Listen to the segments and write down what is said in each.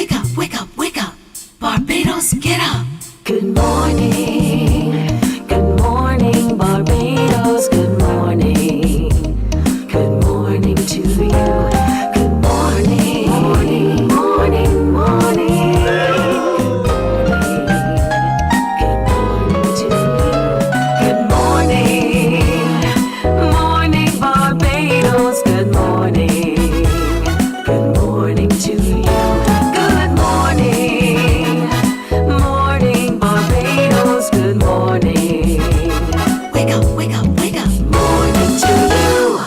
wake up, wake up, wake up. Barbados, get up. Good morning, Barbados, good morning. Good morning to you. Good morning, morning, morning, morning. Good morning to you. Good morning, morning, Barbados, good morning. Good morning to you. Good morning, morning, Barbados, good morning. Wake up, wake up, wake up. Morning to you.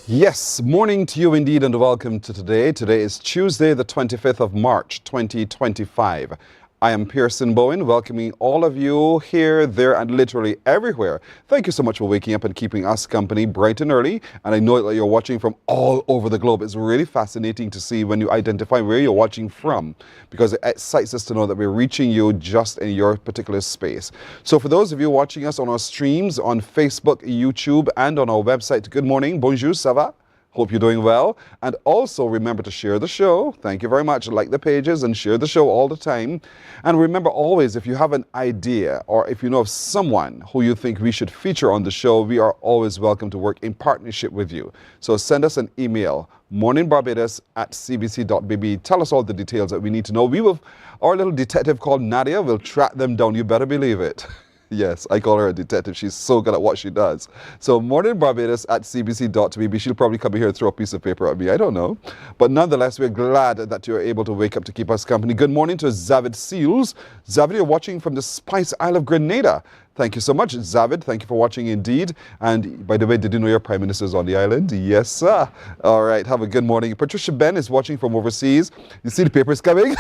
Yes, morning to you indeed and welcome to today. Today is Tuesday, the 25th of March, 2025. I am Pearson Bowen, welcoming all of you here, there, and literally everywhere. Thank you so much for waking up and keeping us company bright and early. And I know that you're watching from all over the globe. It's really fascinating to see when you identify where you're watching from, because it excites us to know that we're reaching you just in your particular space. So for those of you watching us on our streams on Facebook, YouTube, and on our website, good morning, bonjour, ça va? Hope you're doing well. And also remember to share the show. Thank you very much. Like the pages and share the show all the time. And remember always, if you have an idea or if you know of someone who you think we should feature on the show, we are always welcome to work in partnership with you. So send us an email, morninbarbados@cbc.bb. Tell us all the details that we need to know. Our little detective called Nadia will track them down. You better believe it. Yes, I call her a detective. She's so good at what she does. So morninbarbados@cbc.bb. She'll probably come here and throw a piece of paper at me. I don't know. But nonetheless, we're glad that you're able to wake up to keep us company. Good morning to Zavid Seals. Zavid, you're watching from the Spice Isle of Grenada. Thank you so much, Zavid. Thank you for watching indeed. And by the way, did you know your Prime Minister's on the island? Yes, sir. All right, have a good morning. Patricia Ben is watching from overseas. You see the papers coming?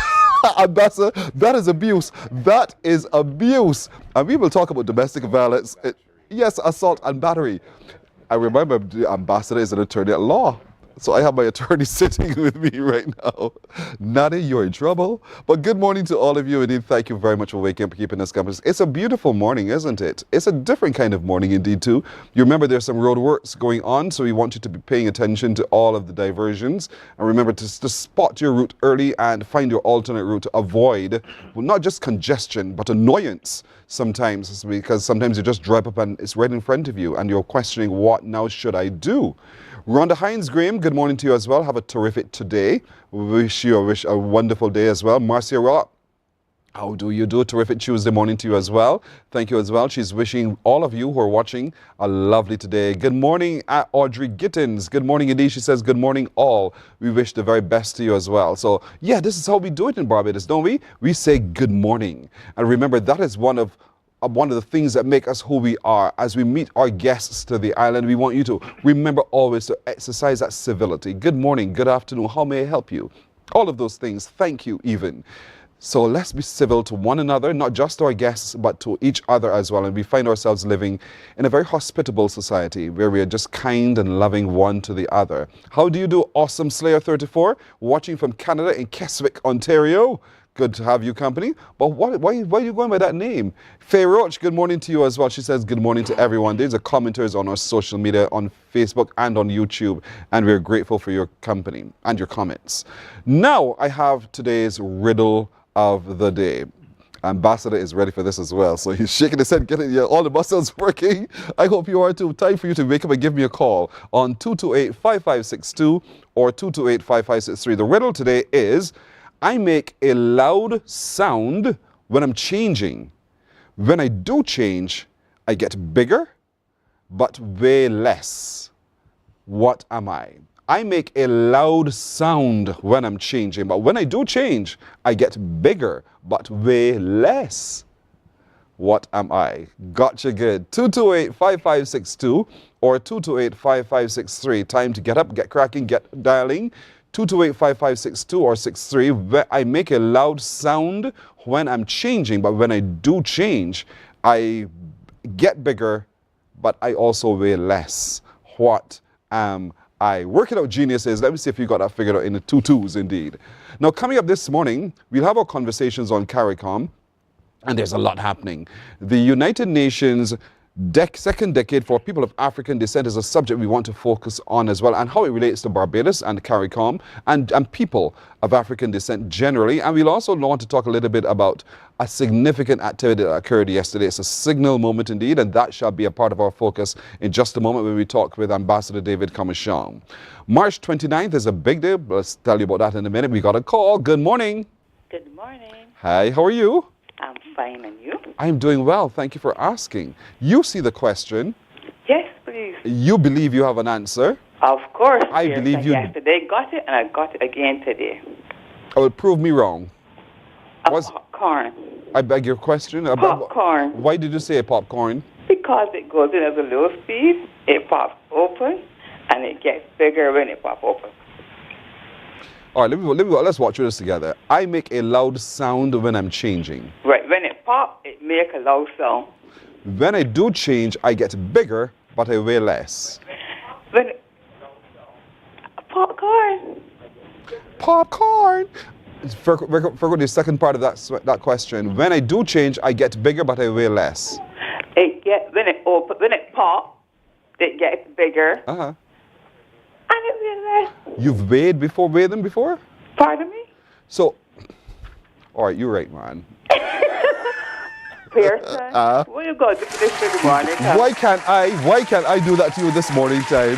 Ambassador, that is abuse. That is abuse. And we will talk about domestic violence. Yes, assault and battery. I remember the ambassador is an attorney at law. So I have my attorney sitting with me right now. Nadia, you're in trouble. But good morning to all of you. Indeed, thank you very much for waking up and keeping us company. It's a beautiful morning, isn't it? It's a different kind of morning indeed, too. You remember there's some road works going on, so we want you to be paying attention to all of the diversions. And remember to spot your route early and find your alternate route to avoid, well, not just congestion, but annoyance sometimes, because sometimes you just drive up and it's right in front of you and you're questioning, what now should I do? Rhonda Hines Graham, good morning to you as well. Have a terrific today. Wish you a wonderful day as well. Marcia Rock, how do you do? Terrific Tuesday morning to you as well. Thank you as well. She's wishing all of you who are watching a lovely today. Good morning, Audrey Gittins. Good morning indeed. She says, good morning all. We wish the very best to you as well. So yeah, this is how we do it in Barbados, don't we? We say good morning. And remember, that is one of the things that make us who we are. As we meet our guests to the island, we want you to remember always to exercise that civility. Good morning, good afternoon, how may I help you? All of those things, thank you even. So let's be civil to one another, not just to our guests, but to each other as well. And we find ourselves living in a very hospitable society where we are just kind and loving one to the other. How do you do, Awesome Slayer 34? Watching from Canada in Keswick, Ontario. Good to have you company. But why are you going by that name? Faye Roach, good morning to you as well. She says good morning to everyone. There's a commenters on our social media, on Facebook and on YouTube. And we're grateful for your company and your comments. Now I have today's riddle of the day. Ambassador is ready for this as well. So he's shaking his head, getting all the muscles working. I hope you are too. Time for you to wake up and give me a call on 228-5562 or 228-5563. The riddle today is, I make a loud sound when I'm changing. When I do change, I get bigger, but way less. What am I? I make a loud sound when I'm changing, but when I do change, I get bigger, but way less. What am I? Gotcha good. 228-5562 or 228-5563. Time to get up, get cracking, get dialing. 228-5562 or 63. I make a loud sound when I'm changing, but when I do change, I get bigger, but I also weigh less. What am I? Work it out, geniuses. Let me see if you got that figured out in the 2-2s indeed. Now, coming up this morning, we'll have our conversations on CARICOM, and there's a lot happening. The United Nations Second decade for people of African descent is a subject we want to focus on as well, and how it relates to Barbados and CARICOM and people of African descent generally. And we'll also want to talk a little bit about a significant activity that occurred yesterday. It's a signal moment indeed, and that shall be a part of our focus in just a moment when we talk with Ambassador David Comishon. March 29th is a big day. Let's tell you about that in a minute. We got a call. Good morning. Good morning. Hi, how are you? I'm fine, and you? I'm doing well. Thank you for asking. You see the question. Yes, please. You believe you have an answer. Of course. I yes, believe you- Yesterday got it, and I got it again today. Oh, it prove me wrong. Was- Popcorn. I beg your question? Popcorn. Why did you say popcorn? Because it goes in at a low speed, it pops open, and it gets bigger when it pops open. All right, let's watch this together. I make a loud sound when I'm changing. Right. When it pops, it makes a loud sound. When I do change, I get bigger, but I weigh less. When it... Popcorn. Popcorn! Forget the second part of that question. When I do change, I get bigger, but I weigh less. When it pops, it gets bigger, Uh-huh. and it weighs less. You've weighed them before? Pardon me? So, all right, you're right, man. Pearson, will you go to this in the morning? Why can't I do that to you this morning time?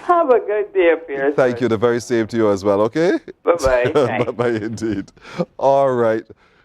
Have a good day, Pearson. Thank you. The very same to you as well, okay? Bye-bye. Thanks. Bye-bye indeed. All right.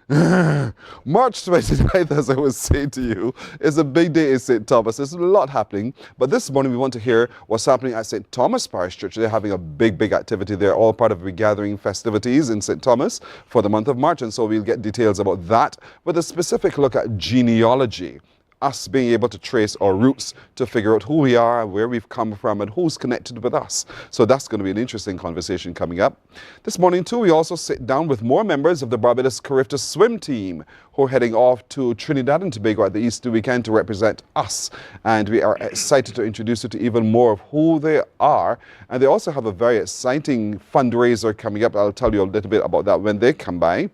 March 29th, as I was saying to you, is a big day in St. Thomas. There's a lot happening, but this morning we want to hear what's happening at St. Thomas Parish Church. They're having a big activity there, all part of regathering festivities in St. Thomas for the month of March, and so we'll get details about that with a specific look at genealogy. Us being able to trace our roots to figure out who we are, where we've come from, and who's connected with us. So that's going to be an interesting conversation coming up. This morning, too, we also sit down with more members of the Barbados CARIFTA swim team who are heading off to Trinidad and Tobago at the Easter weekend to represent us. And we are excited to introduce you to even more of who they are. And they also have a very exciting fundraiser coming up. I'll tell you a little bit about that when they come by.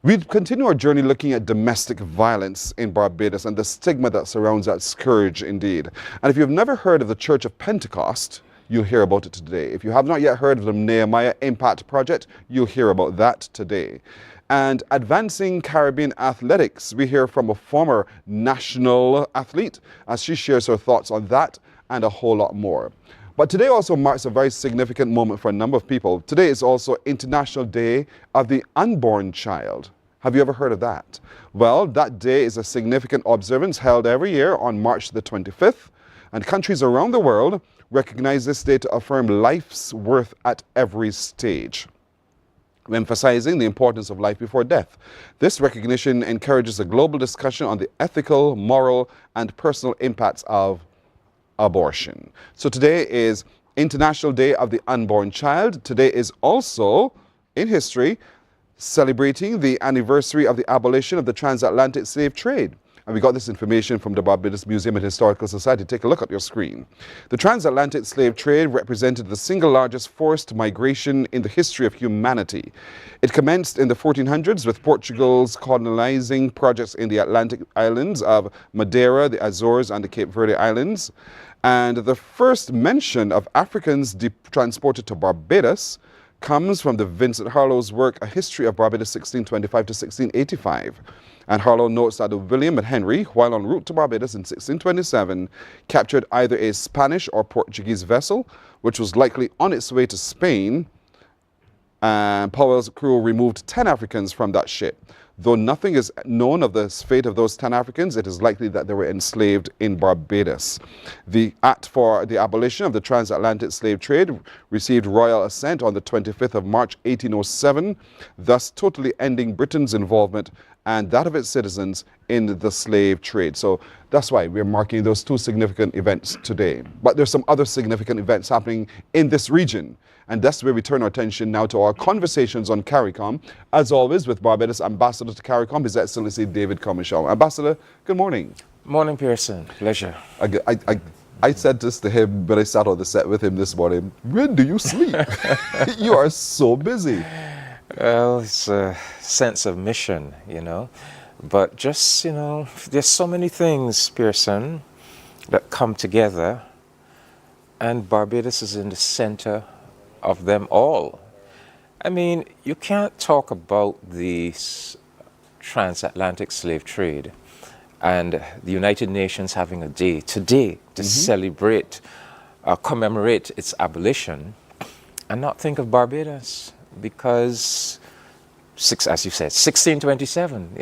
We continue our journey looking at domestic violence in Barbados and the stigma that surrounds that scourge indeed. And if you've never heard of the Church of Pentecost, you'll hear about it today. If you have not yet heard of the Nehemiah Impact Project, you'll hear about that today. And advancing Caribbean athletics, we hear from a former national athlete as she shares her thoughts on that and a whole lot more. But today also marks a very significant moment for a number of people. Today is also International Day of the Unborn Child. Have you ever heard of that? Well, that day is a significant observance held every year on March the 25th, and countries around the world recognize this day to affirm life's worth at every stage, emphasizing the importance of life before death. This recognition encourages a global discussion on the ethical, moral, and personal impacts of abortion. So today is International Day of the Unborn Child. Today is also, in history, celebrating the anniversary of the abolition of the transatlantic slave trade. And we got this information from the Barbados Museum and Historical Society. Take a look at your screen. The transatlantic slave trade represented the single largest forced migration in the history of humanity. It commenced in the 1400s with Portugal's colonizing projects in the Atlantic islands of Madeira, the Azores, and the Cape Verde Islands. And the first mention of Africans transported to Barbados comes from the Vincent Harlow's work, A History of Barbados 1625 to 1685. And Harlow notes that William and Henry, while en route to Barbados in 1627, captured either a Spanish or Portuguese vessel, which was likely on its way to Spain. And Powell's crew removed 10 Africans from that ship. Though nothing is known of the fate of those 10 Africans, it is likely that they were enslaved in Barbados. The Act for the Abolition of the Transatlantic Slave Trade received royal assent on the 25th of March 1807, thus totally ending Britain's involvement and that of its citizens in the slave trade. So that's why we're marking those two significant events today. But there's some other significant events happening in this region. And that's where we turn our attention now to our conversations on CARICOM. As always, with Barbados Ambassador to CARICOM, His Excellency David Comishon. Ambassador, good morning. Morning, Pearson. Pleasure. I said this to him when I sat on the set with him this morning. When do you sleep? You are so busy. Well, it's a sense of mission, you know. But just, there's so many things, Pearson, that come together, and Barbados is in the center of them all. I mean, you can't talk about the transatlantic slave trade and the United Nations having a day today to celebrate, commemorate its abolition, and not think of Barbados, because, as you said, 1627,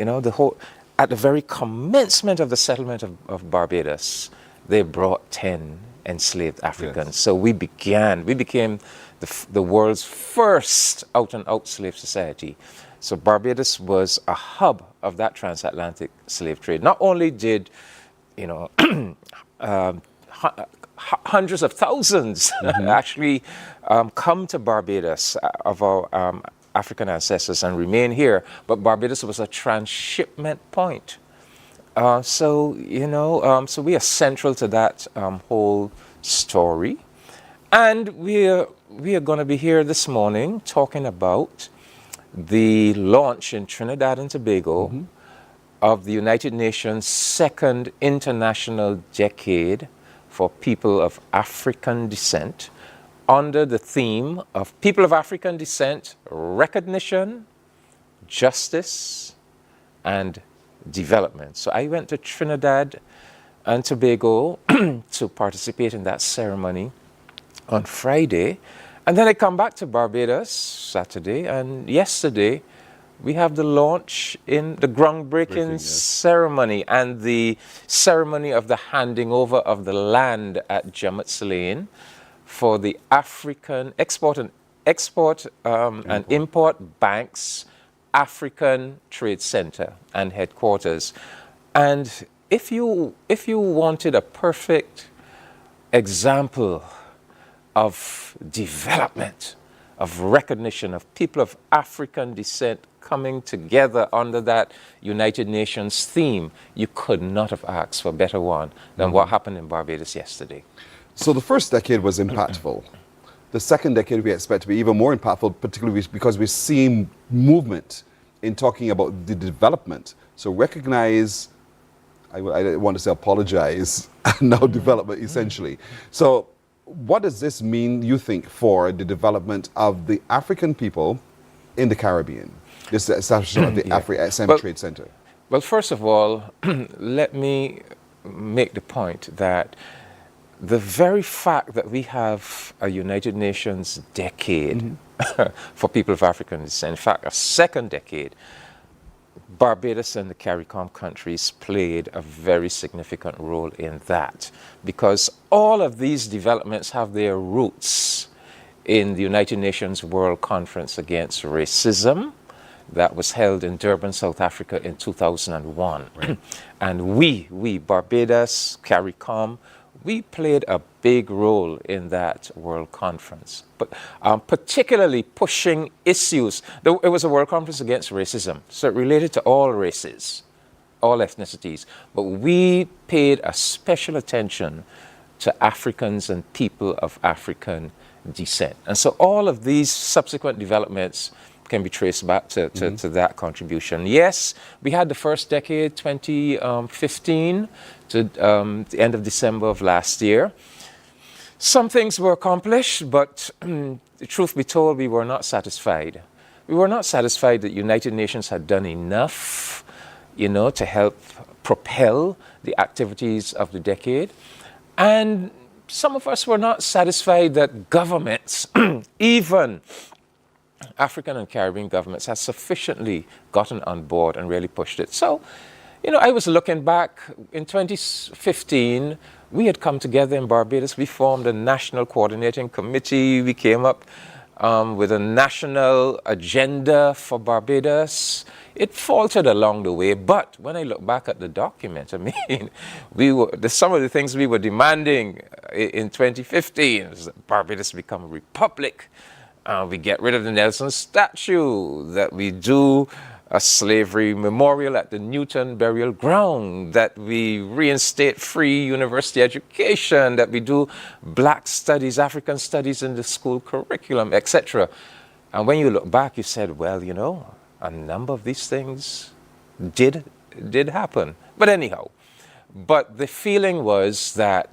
at the very commencement of the settlement of Barbados, they brought 10 enslaved Africans. Yes. So we became the world's first out-and-out slave society. So Barbados was a hub of that transatlantic slave trade. Not only did, hundreds of thousands actually come to Barbados of our African ancestors and remain here, but Barbados was a transshipment point. So we are central to that whole story. And we are going to be here this morning talking about the launch in Trinidad and Tobago of the United Nations' second International Decade for People of African Descent, under the theme of People of African Descent, Recognition, Justice, and Development. So I went to Trinidad and Tobago to participate in that ceremony on Friday, and then I come back to Barbados Saturday, and yesterday we have the launch in the groundbreaking ceremony and the ceremony of the handing over of the land at Jamet's Lane for the African Export and Import Bank's African Trade Center and headquarters. And if you wanted a perfect example of development, of recognition of people of African descent coming together under that United Nations theme, you could not have asked for a better one than what happened in Barbados yesterday. So the first decade was impactful. The second decade we expect to be even more impactful, particularly because we're seeing movement in talking about the development. So recognize, I want to say apologize, and now development essentially. So what does this mean, you think, for the development of the African people in the Caribbean, this establishment of the SM Trade Center? Well, first of all, let me make the point that the very fact that we have a United Nations decade for people of African descent, in fact, a second decade, Barbados and the CARICOM countries played a very significant role in that, because all of these developments have their roots in the United Nations World Conference Against Racism that was held in Durban, South Africa in 2001. Right. And we, Barbados, CARICOM, we played a big role in that World Conference, but particularly pushing issues. It was a World Conference Against Racism, so it related to all races, all ethnicities, but we paid a special attention to Africans and people of African descent. And so all of these subsequent developments can be traced back to that contribution. Yes, we had the first decade, 2015 to the end of December of last year. Some things were accomplished, but the truth be told, we were not satisfied. We were not satisfied that United Nations had done enough, to help propel the activities of the decade. And some of us were not satisfied that governments, even African and Caribbean governments, have sufficiently gotten on board and really pushed it. So, I was looking back in 2015, we had come together in Barbados. We formed a national coordinating committee. We came up with a national agenda for Barbados. It faltered along the way, but when I look back at the document, some of the things we were demanding in 2015 is that Barbados become a republic. We get rid of the Nelson statue, that we do a slavery memorial at the Newton burial ground, that we reinstate free university education, that we do black studies, African studies in the school curriculum, etc. And when you look back, you said, well, a number of these things did did happen. But anyhow, but the feeling was that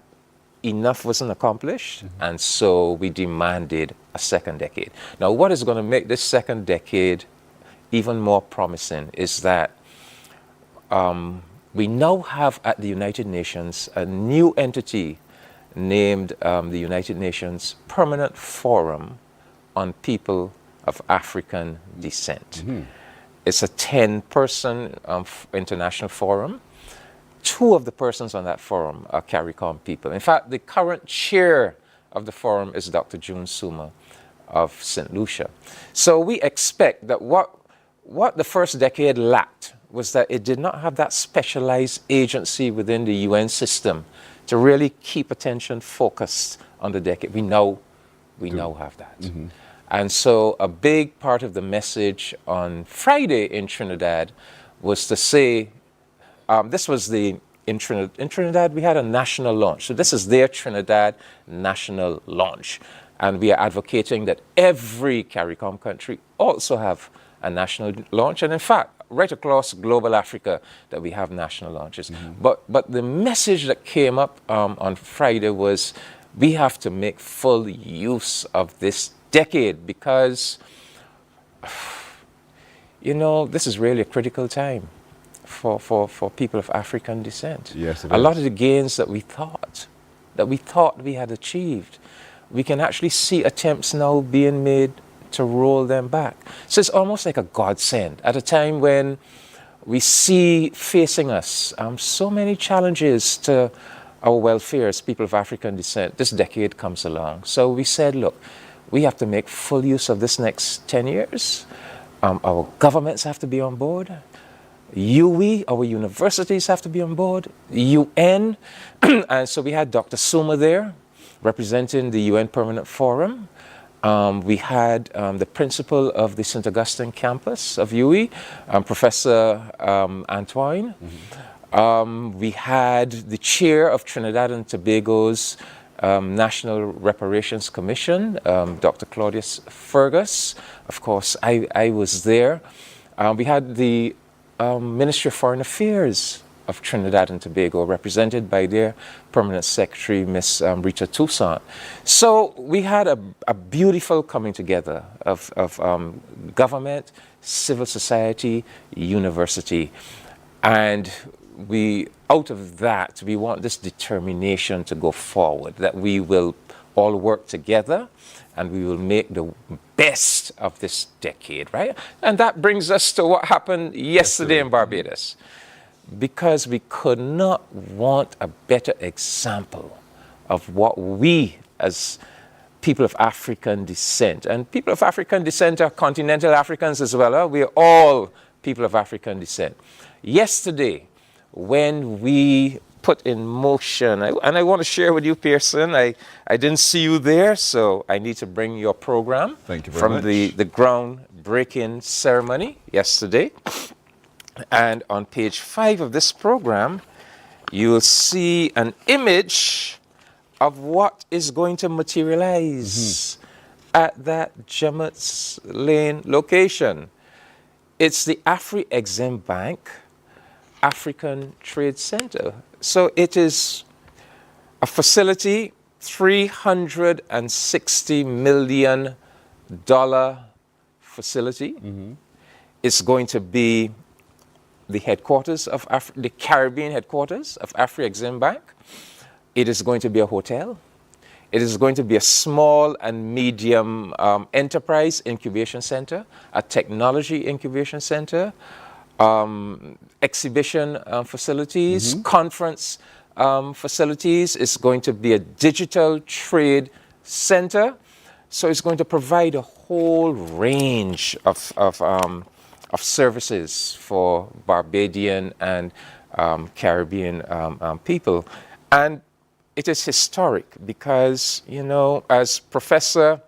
enough wasn't accomplished, and so we demanded a second decade. Now, what is going to make this second decade even more promising is that we now have at the United Nations a new entity named the United Nations Permanent Forum on People of African Descent. It's a 10-person international forum. 2 of the persons on that forum are CARICOM people. In fact, the current chair of the forum is Dr. June Suma of St. Lucia. So we expect that what the first decade lacked was that it did not have that specialized agency within the UN system to really keep attention focused on the decade. We now have that. And so a big part of the message on Friday in Trinidad was to say, this was in Trinidad, we had a national launch. So this is their Trinidad national launch. And we are advocating that every CARICOM country also have a national launch. And in fact, right across global Africa that we have national launches. But the message that came up on Friday was we have to make full use of this decade because, this is really a critical time for people of African descent. Yes, it a is. lot of the gains that we thought we had achieved, we can actually see attempts now being made to roll them back. So it's almost like a godsend at a time when we see facing us so many challenges to our welfare as people of African descent. This decade comes along. So we said, look, we have to make full use of this next 10 years. Our governments have to be on board. our universities have to be on board. UN. And so we had Dr. Suma there representing the UN Permanent Forum. We had the principal of the St. Augustine campus of UWI, Professor Antoine. We had the chair of Trinidad and Tobago's National Reparations Commission, Dr. Claudius Fergus. Of course, I was there. We had the Ministry of Foreign Affairs of Trinidad and Tobago, represented by their Permanent Secretary, Miss Rita Toussaint. So we had a beautiful coming together of government, civil society, university. And out of that, we want this determination to go forward, that we will all work together and we will make the best of this decade, right? And that brings us to what happened yesterday in Barbados. Because we could not want a better example of what we as people of African descent, and people of African descent are continental Africans as well, we are all people of African descent. Yesterday, when we put in motion, and I want to share with you, Pearson, I didn't see you there, so I need to bring your program. Thank you very from much. the groundbreaking ceremony yesterday. And on page 5 of this program, you'll see an image of what is going to materialize at that Jemmett's Lane location. It's the Afri-Exim Bank African Trade Center. So it is a facility, $360 million facility. It's going to be the headquarters of the Caribbean headquarters of Afri-Exim Bank. It is going to be a hotel. It is going to be a small and medium enterprise incubation center, a technology incubation center, exhibition facilities, conference facilities. It's going to be a digital trade center. So it's going to provide a whole range of services for Barbadian and Caribbean people. And it is historic because, as Professor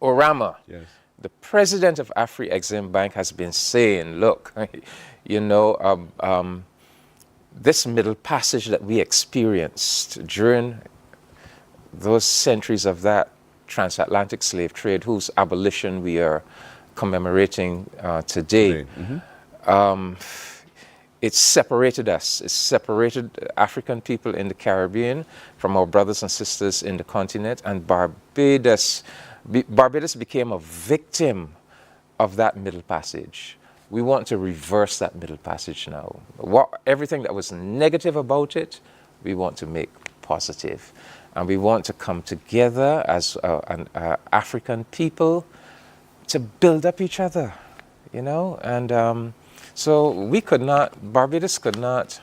Orama, Yes. the president of Afri-Exim Bank, has been saying, look, this Middle Passage that we experienced during those centuries of that transatlantic slave trade, whose abolition we are commemorating today, It's separated us. It's separated African people in the Caribbean from our brothers and sisters in the continent. And Barbados became a victim of that middle passage. We want to reverse that middle passage now. Everything that was negative about it, we want to make positive. And we want to come together as an African people to build up each other, you know? And so Barbados could not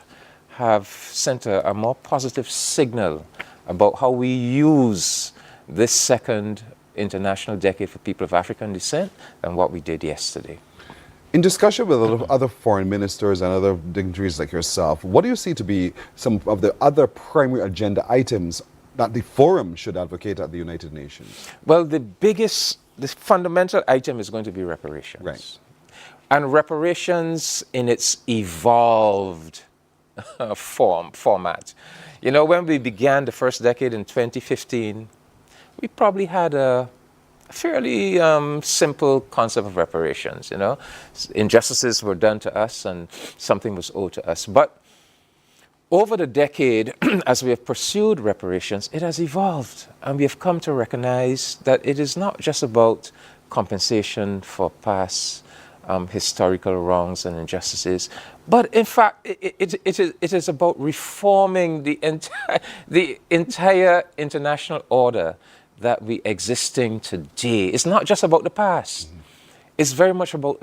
have sent a more positive signal about how we use this second International Decade for People of African Descent than what we did yesterday. In discussion with other foreign ministers and other dignitaries like yourself, what do you see to be some of the other primary agenda items that the forum should advocate at the United Nations? Well, the fundamental item is going to be reparations. Right. And reparations in its evolved format. You know, when we began the first decade in 2015, we probably had a fairly simple concept of reparations, you know. Injustices were done to us and something was owed to us. But over the decade, as we have pursued reparations, it has evolved. And we have come to recognize that it is not just about compensation for past historical wrongs and injustices, but in fact, it is about reforming the entire international order that we existing today. It's not just about the past. Mm-hmm. It's very much about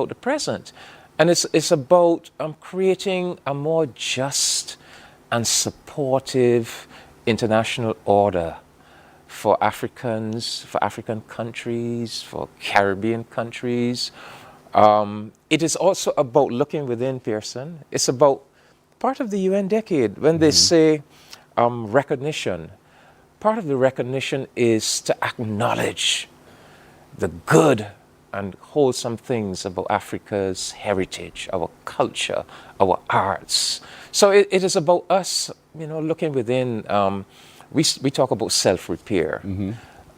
the present, and it's about creating a more just and supportive international order for Africans, for African countries, for Caribbean countries. It is also about looking within, Pearson. It's about part of the UN decade when they say recognition. Part of the recognition is to acknowledge the good and wholesome things about Africa's heritage, our culture, our arts. So it is about us, you know, looking within. We talk about self-repair,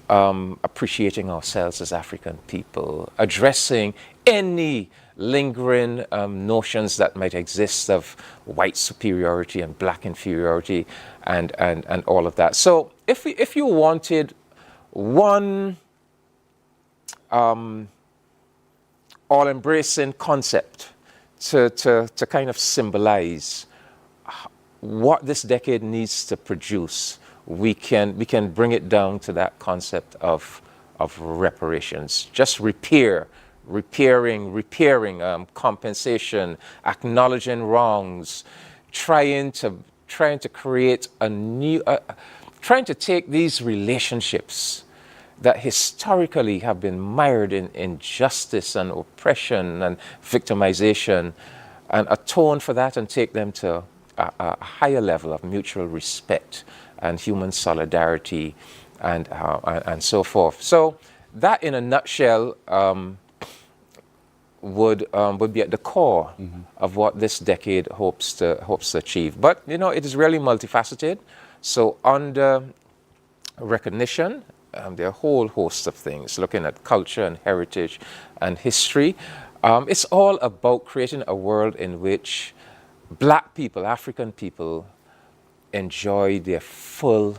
appreciating ourselves as African people, addressing any lingering notions that might exist of white superiority and black inferiority and all of that. So if you wanted one all-embracing concept to kind of symbolize what this decade needs to produce, we can bring it down to that concept of reparations. Just repairing, compensation, acknowledging wrongs, trying to create a new, trying to take these relationships that historically have been mired in injustice and oppression and victimization, and atone for that and take them to a higher level of mutual respect and human solidarity and so forth. So that, in a nutshell, would be at the core of what this decade hopes to achieve. But you know, it is really multifaceted. So under recognition, there are a whole host of things looking at culture and heritage and history. It's all about creating a world in which black people, African people, enjoy their full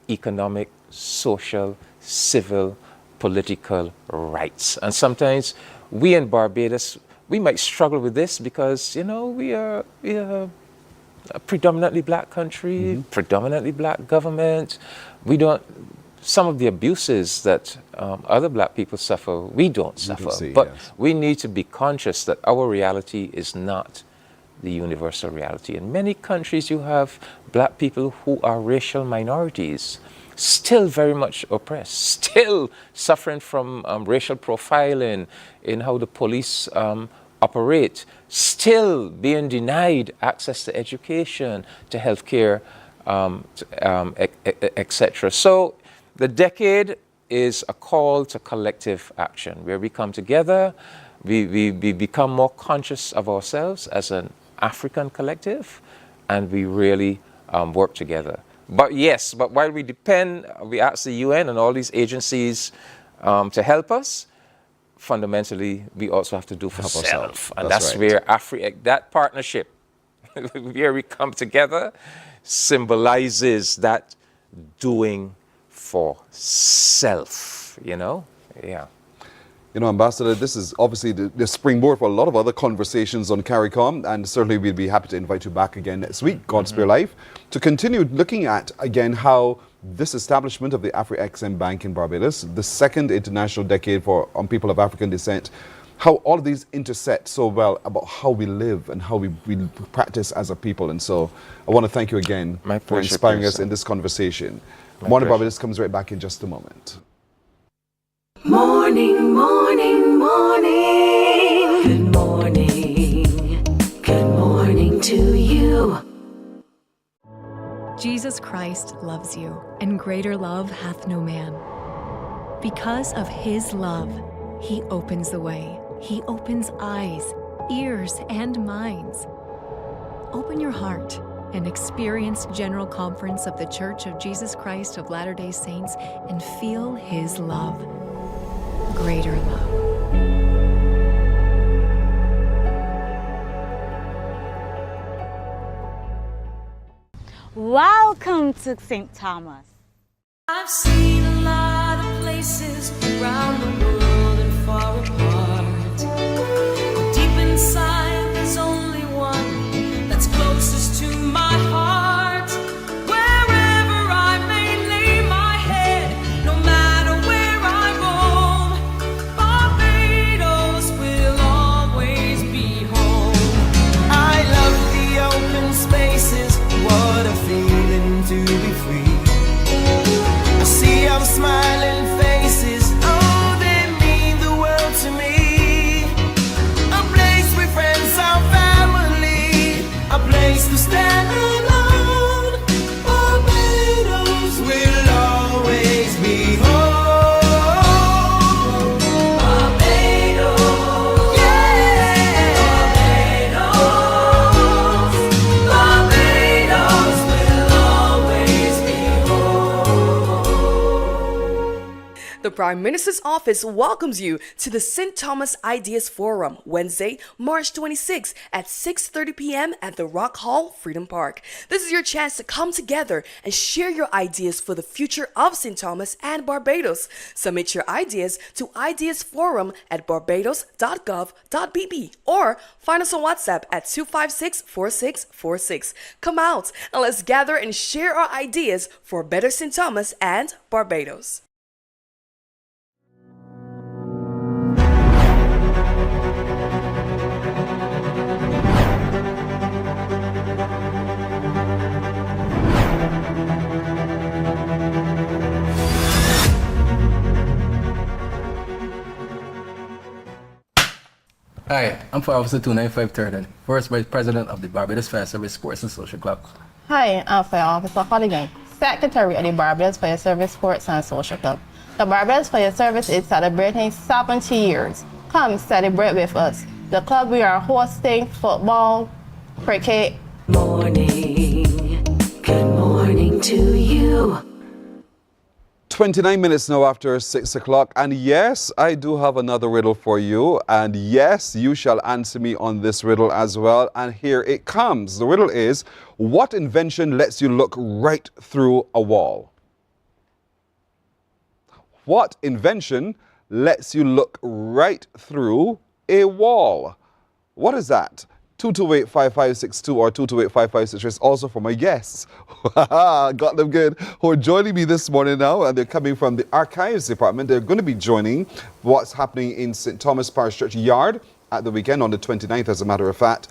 economic, social, civil, political rights. And sometimes we in Barbados, we might struggle with this because, you know, we are a predominantly black country, predominantly black government. Some of the abuses that other black people suffer, we don't suffer. But we need to be conscious that our reality is not the universal reality. In many countries, you have black people who are racial minorities, still very much oppressed, still suffering from racial profiling in how the police operate, still being denied access to education, to healthcare, etc. So the decade is a call to collective action, where we come together, we become more conscious of ourselves as an African collective, and we really work together. But while we ask the UN and all these agencies to help us, fundamentally we also have to do for Help self. ourselves. And That's that's right. where that partnership, where we come together, symbolizes that doing for self, you know? Yeah. You know, Ambassador, this is obviously the springboard for a lot of other conversations on CARICOM, and certainly we'll be happy to invite you back again next week, God spare life, to continue looking at, again, how this establishment of the Afri-XM Bank in Barbados, the second international decade on people of African descent, how all of these intersect so well about how we live and how we practice as a people. And so I want to thank you again My for pleasure, inspiring us Pearson. in this conversation. My Mornin pleasure. Barbados comes right back in just a moment. Morning, morning, morning. Good morning. Good morning to you. Jesus Christ loves you, and greater love hath no man. Because of his love, he opens the way. He opens eyes, ears, and minds. Open your heart and experience General Conference of the Church of Jesus Christ of Latter-day Saints and feel his love. Greater love. Welcome to St. Thomas. I've seen a lot of places around the world and far apart. But deep inside, there's only one that's closest to my heart. Wherever I may lay my head, no matter where I roam, Barbados will always be home. I love the open spaces, what a feeling to be free. I see I'm smiling faces, oh, they mean the world to me. A place where friends are family, a place to stand alone. Barbados will always be home. Barbados, yeah. Barbados, Barbados will always be home. The Prime Minister's Office welcomes you to the St. Thomas Ideas Forum, Wednesday, March 26 at 6:30 p.m. at the Rock Hall, Freedom Park. This is your chance to come together and share your ideas for the future of St. Thomas and Barbados. Submit your ideas to ideasforum@barbados.gov.bb or find us on WhatsApp at 256-4646. Come out and let's gather and share our ideas for a better St. Thomas and Barbados. Hi, I'm Fire Officer 295 Turden, First Vice President of the Barbados Fire Service Sports and Social Club. Hi, I'm Fire Officer Colligan, Secretary of the Barbados Fire Service Sports and Social Club. The Barbados Fire Service is celebrating 70 years. Come celebrate with us. The club, we are hosting football, cricket. Morning. Good morning to you. 29 minutes now after 6 o'clock, and yes, I do have another riddle for you, and yes, you shall answer me on this riddle as well, and here it comes. The riddle is, what invention lets you look right through a wall? What invention lets you look right through a wall? What is that? 228-5562 or 228-5563 is also for my guests. Got them good. Who are joining me this morning now, and they're coming from the Archives Department. They're going to be joining what's happening in St. Thomas Parish Church Yard at the weekend on the 29th, as a matter of fact.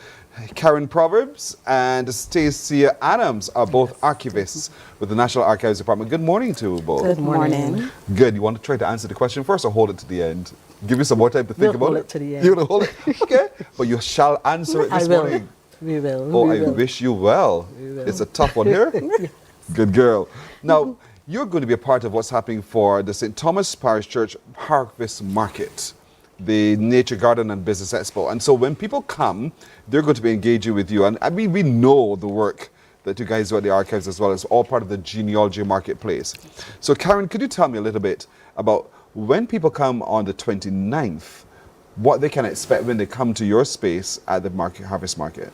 Karen Proverbs and Stacey Adams are both archivists with the National Archives Department. Good morning to you both. Good morning. Good. You want to try to answer the question first or hold it to the end? Give you some more time to think about it? Hold it to the end. You're going to hold it? Okay. But you shall answer it this morning. We will. Oh, we I will. wish you well. will. It's a tough one here. Good girl. Now, you're going to be a part of what's happening for the St. Thomas Parish Church Harvest Market, the Nature Garden and Business Expo. And so when people come, they're going to be engaging with you. And I mean, we know the work that you guys do at the archives as well. It's all part of the Genealogy Marketplace. So Karen, could you tell me a little bit about when people come on the 29th, what they can expect when they come to your space at the Harvest Market?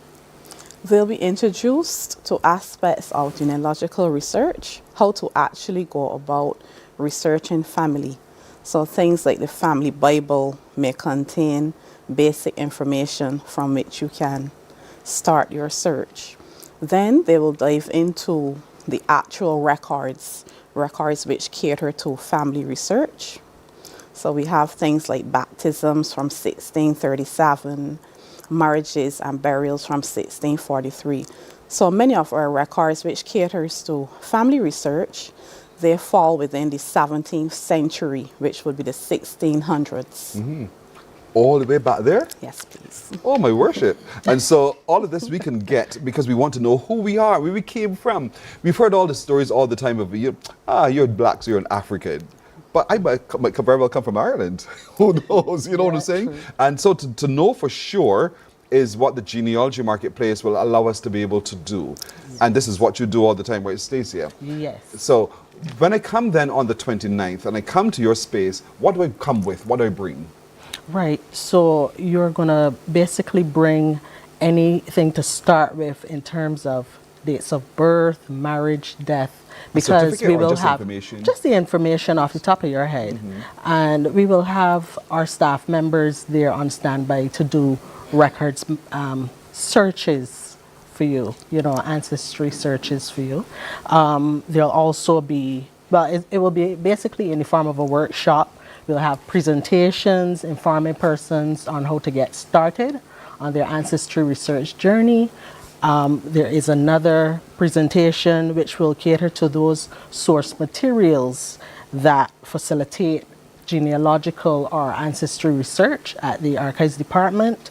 They'll be introduced to aspects of genealogical research, how to actually go about researching family. So things like the family Bible may contain basic information from which you can start your search. Then they will dive into the actual records which cater to family research. So we have things like baptisms from 1637, marriages and burials from 1643. So many of our records which caters to family research, they fall within the 17th century, which would be the 1600s. Mm-hmm. All the way back there? Yes, please. Oh, my worship. And so all of this we can get because we want to know who we are, where we came from. We've heard all the stories all the time of, you're black, so you're an African. But I might very well come from Ireland. Who knows? You know what I'm saying? True. And so to know for sure is what the genealogy marketplace will allow us to be able to do. Yes. And this is what you do all the time, right, Stacia? Yes. So when I come then on the 29th and I come to your space, what do I come with? What do I bring? Right. So you're going to basically bring anything to start with in terms of dates of birth, marriage, death, because we will have just the information off the top of your head. Mm-hmm. And we will have our staff members there on standby to do records searches for you, ancestry searches for you. There'll also be, it will be basically in the form of a workshop. We'll have presentations informing persons on how to get started on their ancestry research journey. There is another presentation which will cater to those source materials that facilitate genealogical or ancestry research at the Archives Department,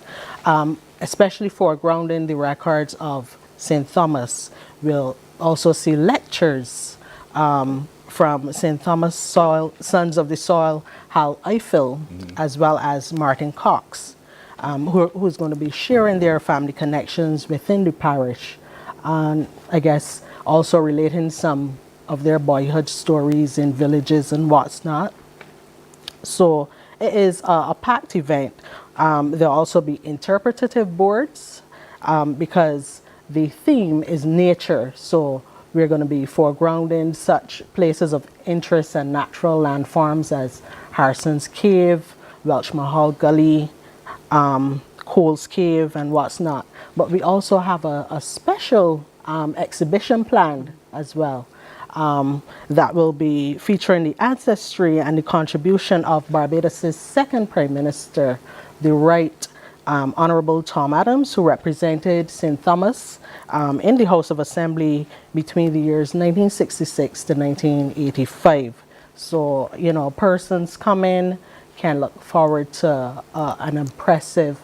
especially for grounding the records of St. Thomas. We'll also see lectures from St. Thomas Sons of the Soil, Hal Eiffel, as well as Martin Cox. Who's going to be sharing their family connections within the parish, and I guess also relating some of their boyhood stories in villages and what's not. So it is a packed event. There'll also be interpretative boards because the theme is nature. So we're going to be foregrounding such places of interest and natural landforms as Harrison's Cave, Welch Mahal Gully, Cole's Cave and what's not. But we also have a special exhibition planned as well that will be featuring the ancestry and the contribution of Barbados' second Prime Minister, the Right Honorable Tom Adams, who represented St. Thomas in the House of Assembly between the years 1966 to 1985. So, persons come in, can look forward to an impressive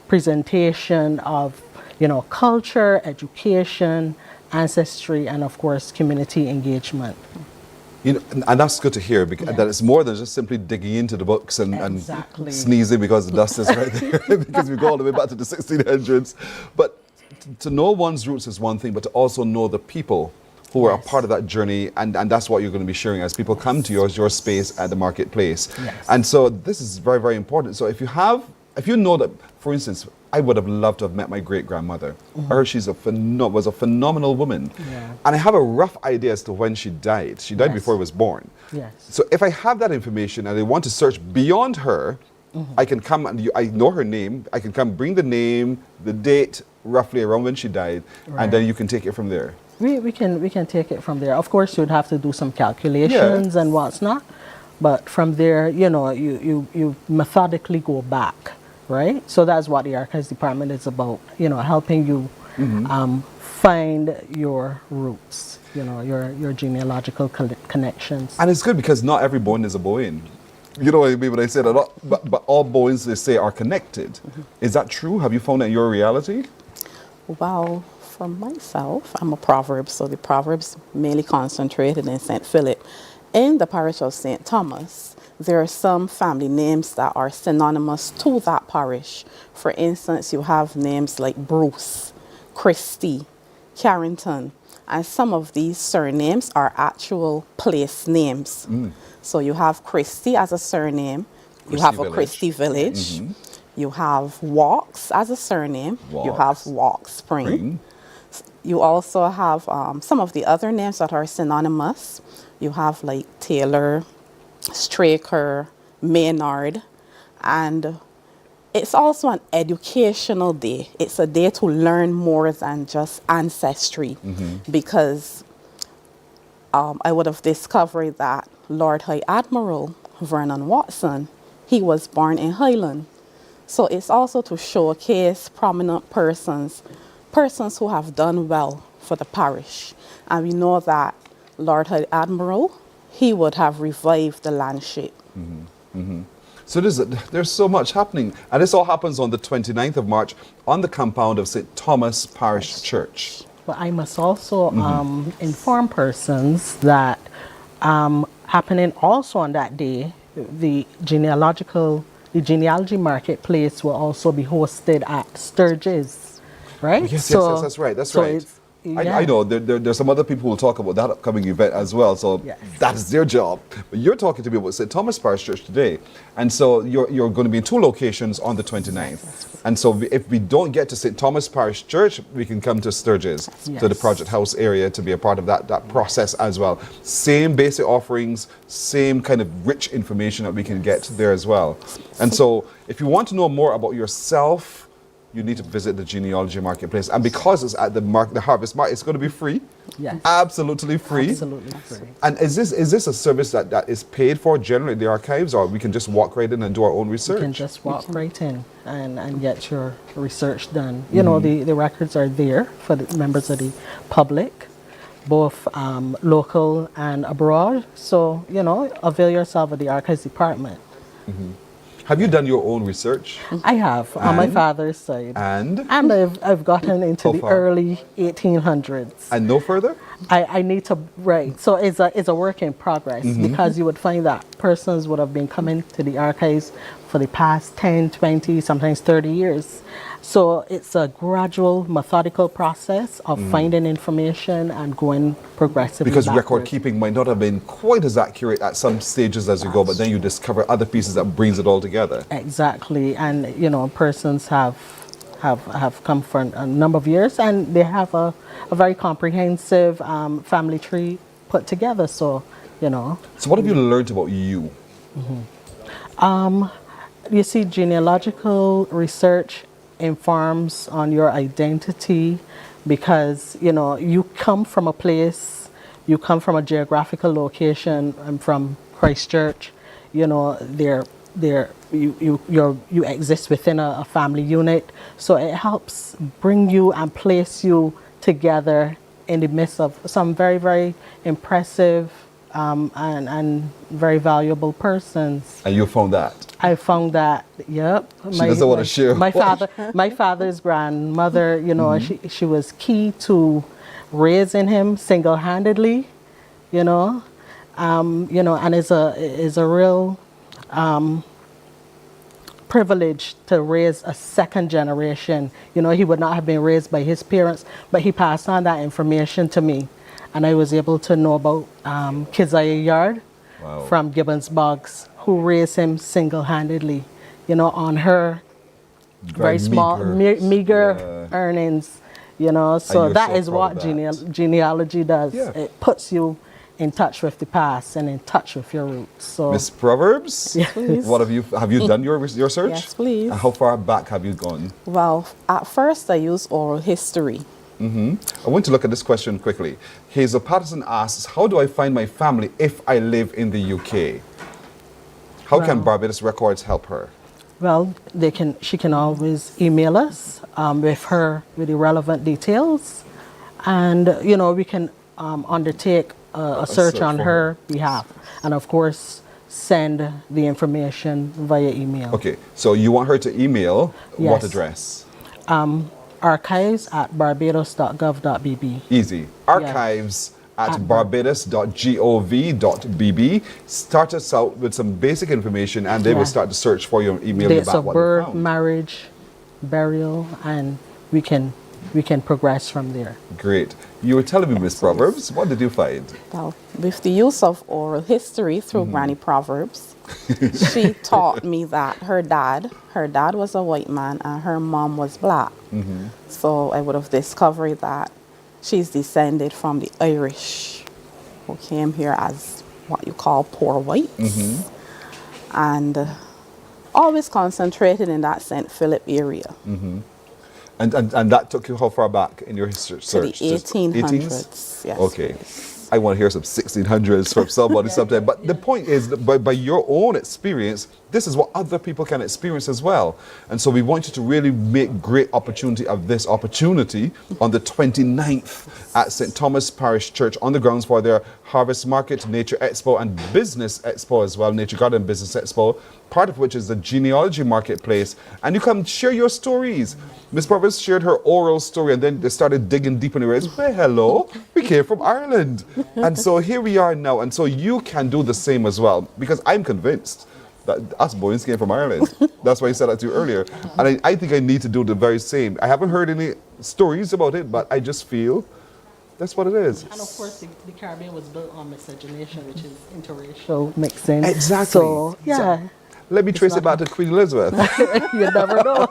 presentation of, culture, education, ancestry, and of course, community engagement. And that's good to hear, because that it's more than just simply digging into the books and sneezing because the dust is right there, because we go all the way back to the 1600s. But to know one's roots is one thing, but to also know the people who are a part of that journey, and that's what you're going to be sharing as people come to your space at the marketplace. Yes. And so this is very, very important. So if you know that, for instance, I would have loved to have met my great-grandmother. Mm-hmm. I heard she was a phenomenal woman. Yeah. And I have a rough idea as to when she died. She died before I was born. Yes. So if I have that information and I want to search beyond her, I can come, and I know her name, I can come bring the name, the date, roughly around when she died, and then you can take it from there. We can take it from there. Of course, you'd have to do some calculations and what's not, but from there, you methodically go back, right? So that's what the Archives Department is about, helping you find your roots, your genealogical connections. And it's good because not every bone is a Bowen. You know what I mean when I say that, but all Bowens, they say, are connected. Mm-hmm. Is that true? Have you found that in your reality? Well, for myself, I'm a Proverbs, so the Proverbs mainly concentrated in St. Philip. In the parish of St. Thomas, there are some family names that are synonymous to that parish. For instance, you have names like Bruce, Christie, Carrington, And some of these surnames are actual place names. So you have Christie as a surname. You Christie have Village. a Christie Village. You have Walks as a surname. You have Walk Spring. You also have some of the other names that are synonymous. You have like Taylor, Straker, Maynard, and it's also an educational day. It's a day to learn more than just ancestry, because I would have discovered that Lord High Admiral Vernon Watson, he was born in Highland. So it's also to showcase prominent persons who have done well for the parish. And we know that Lord High Admiral, he would have revived the landship. So there's so much happening. And this all happens on the 29th of March on the compound of St. Thomas Parish Church. But I must also inform persons that happening also on that day, the genealogy marketplace will also be hosted at Sturgis, right? Yes, that's right. That's right. I know there's some other people who will talk about that upcoming event as well, so that's their job. But you're talking to me about St. Thomas Parish Church today, and so you're going to be in 2 locations on the 29th. And so if we don't get to St. Thomas Parish Church, we can come to Sturgis, to the Project House area, to be a part of that process as well. Same basic offerings, same kind of rich information that we can get there as well. And so if you want to know more about yourself, you need to visit the Genealogy Marketplace. And because it's at the Harvest Market, it's going to be free. Yes. Absolutely free. Absolutely free. And is this a service that is paid for generally in the archives, or we can just walk right in and do our own research? You can just walk right in and get your research done. You know, the records are there for the members of the public, both local and abroad. So, you know, avail yourself of the archives department. Have you done your own research? I have, on my father's side. And I've gotten into the early 1800s. And no further? I need to, so it's a work in progress, because you would find that persons would have been coming to the archives for the past 10, 20, sometimes 30 years. So it's a gradual, methodical process of finding information and going progressively Because backward. record keeping might not have been quite as accurate at some stages as you go, but then you discover other pieces that brings it all together. Exactly, and you know, persons have come for a number of years, and they have a very comprehensive family tree put together. So, you know. So what have you learned about you? You see, genealogical research informs on your identity, because you know you come from a place, you come from a geographical location. I'm from Christchurch. You know, you exist within a family unit, so it helps bring you and place you together in the midst of some very, very impressive and very valuable persons. And you found that? I found that, yep. She doesn't want to share. My father's grandmother, you know, she was key to raising him single-handedly, you know, and is a real privilege to raise a second generation. You know, he would not have been raised by his parents, but he passed on that information to me. And I was able to know about Keziah Yard from Gibbons Boggs, who raised him single-handedly, you know, on her very small, meager earnings, you know. So that is what genealogy does. Yeah. It puts you in touch with the past and in touch with your roots. So, Miss Proverbs, what have you done your search? Yes, please. How far back have you gone? Well, at first I used oral history. I want to look at this question quickly. Hazel Patterson asks, how do I find my family if I live in the UK? How can Barbados Records help her? Well, she can always email us with the relevant details, and you know, we can undertake a search on her behalf, and of course send the information via email. Okay, so you want her to email what address? Archives@barbados.gov.bb. Easy. Archives at barbados.gov.bb. Start us out with some basic information, and they will start to search for you and email you Dates back of what birth, they found. marriage, burial, and we can we can progress from there. Great. You were telling me, Miss Proverbs, what did you find? Well, with the use of oral history through Granny Proverbs, she taught me that her dad was a white man and her mom was black. So I would have discovered that she's descended from the Irish who came here as what you call poor whites. And always concentrated in that St. Philip area. And that took you how far back in your history search? To the 1800s, yes. Okay. I want to hear some 1600s from somebody sometime. But the point is, that by your own experience, this is what other people can experience as well. And so we want you to really make great opportunity of this opportunity on the 29th at St. Thomas Parish Church on the grounds for their Harvest Market, Nature Expo and Business Expo as well, Nature Garden Business Expo, part of which is the Genealogy Marketplace. And you come share your stories. Miss Proverbs shared her oral story and then they started digging deep in the ways. Well, hello, we came from Ireland. And so here we are now. And so you can do the same as well, because I'm convinced that us boys came from Ireland. That's why I said that to you earlier. And I think I need to do the very same. I haven't heard any stories about it, but I just feel that's what it is. And of course, the Caribbean was built on miscegenation, which is interracial mixing. Exactly. So, yeah. Let me trace it back to Queen Elizabeth. You never know.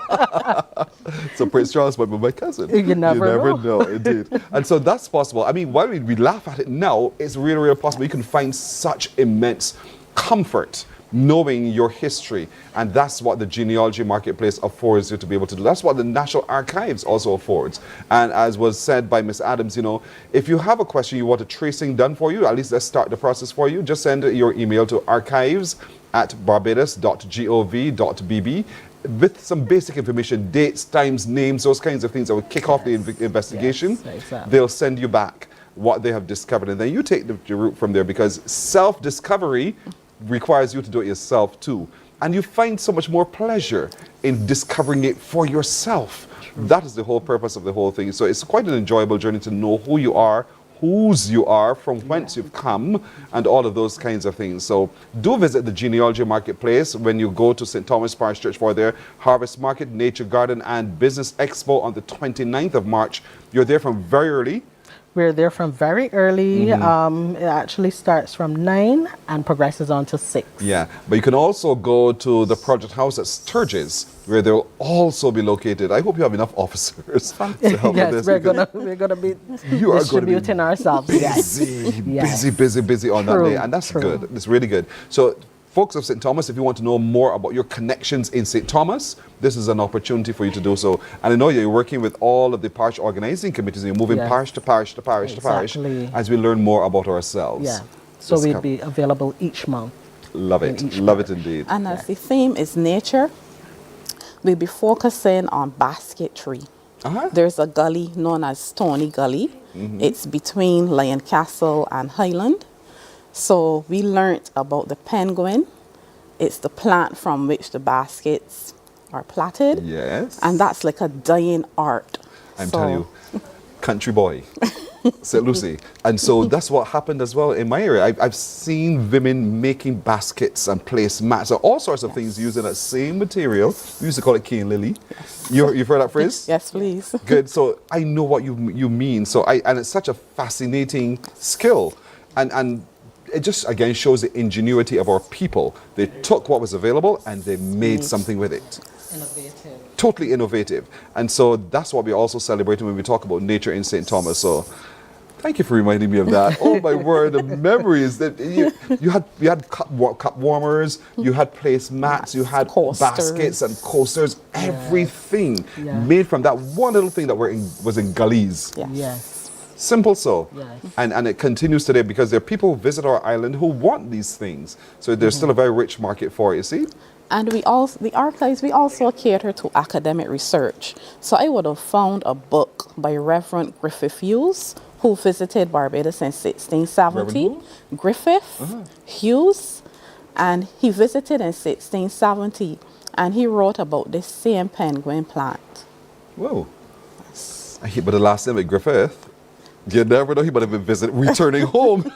So Prince Charles might be my cousin. You never know, indeed. And so that's possible. I mean, while we laugh at it now, it's really, really possible. You can find such immense comfort knowing your history. And that's what the Genealogy Marketplace affords you to be able to do. That's what the National Archives also affords. And as was said by Ms. Adams, you know, if you have a question you want a tracing done for you, at least let's start the process for you. Just send your email to archives@barbados.gov.bb with some basic information, dates, times, names, those kinds of things that will kick off the investigation. Yes, exactly. They'll send you back what they have discovered. And then you take the route from there, because self-discovery requires you to do it yourself too. And you find so much more pleasure in discovering it for yourself. That is the whole purpose of the whole thing. So it's quite an enjoyable journey to know who you are, whose you are, from whence you've come, and all of those kinds of things. So do visit the Genealogy Marketplace when you go to St. Thomas Parish Church for their Harvest Market, Nature Garden and Business Expo on the 29th of March. You're there from very early. We're there from very early. It actually starts from 9 and progresses on to 6. Yeah, but you can also go to the Project House at Sturgis, where they'll also be located. I hope you have enough officers to help yes, with this. we're gonna be distributing ourselves. Busy on that day, and that's good. It's really good. So, folks of St. Thomas, if you want to know more about your connections in St. Thomas, this is an opportunity for you to do so. And I know you're working with all of the parish organizing committees. You're moving parish to parish to parish to parish as we learn more about ourselves. Yeah. So we'd be available each month. Love it. Love it indeed. And as the theme is nature, we'll be focusing on basketry. There's a gully known as Stony Gully. It's between Lion Castle and Highland. So we learnt about the penguin. It's the plant from which the baskets are plaited. Yes. And that's like a dying art. I'm telling you, country boy, St. Lucie. And so that's what happened as well in my area. I've seen women making baskets and place mats and all sorts of things using that same material. We used to call it cane lily. You've heard that phrase? Yes, please. Good. So I know what you mean. So and it's such a fascinating skill. And it just, again, shows the ingenuity of our people. They took what was available and they made something with it. Innovative. Totally innovative. And so that's what we're also celebrating when we talk about nature in St. Thomas. So thank you for reminding me of that. Oh, my word, the memories. That you had cup warmers, you had place mats, you had baskets and coasters, everything made from that one little thing that was in gullies. Yes. Simple so. Yes. And it continues today because there are people who visit our island who want these things. So there's still a very rich market for it, you see? And the archives, we also cater to academic research. So I would have found a book by Reverend Griffith Hughes, who visited Barbados in 1670. Griffith Hughes, and he visited in 1670, and he wrote about this same penguin plant. Whoa. But the last name is Griffith. You never know, he might have been returning home.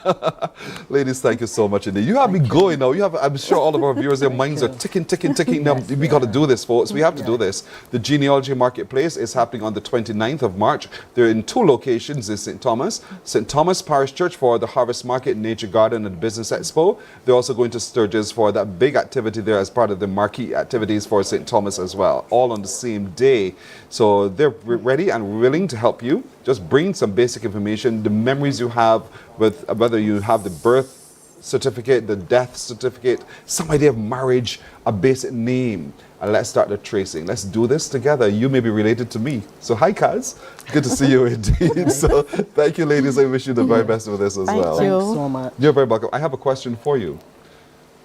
Ladies, thank you so much indeed. You have me going now. I'm sure all of our viewers, their minds are ticking. Now, we got to do this, folks. We have to do this. The Genealogy Marketplace is happening on the 29th of March. They're in 2 locations in St. Thomas Parish Church for the Harvest Market, Nature Garden, and Business Expo. They're also going to Sturgis for that big activity there as part of the marquee activities for St. Thomas as well, all on the same day. So they're ready and willing to help you. Just bring some basic information, the memories you have with whether you have the birth certificate, the death certificate, some idea of marriage, a basic name. And let's start the tracing. Let's do this together. You may be related to me. So hi, Kaz. Good to see you indeed. So thank you, ladies. I wish you the very best with this as well. Thank you so much. You're very welcome. I have a question for you.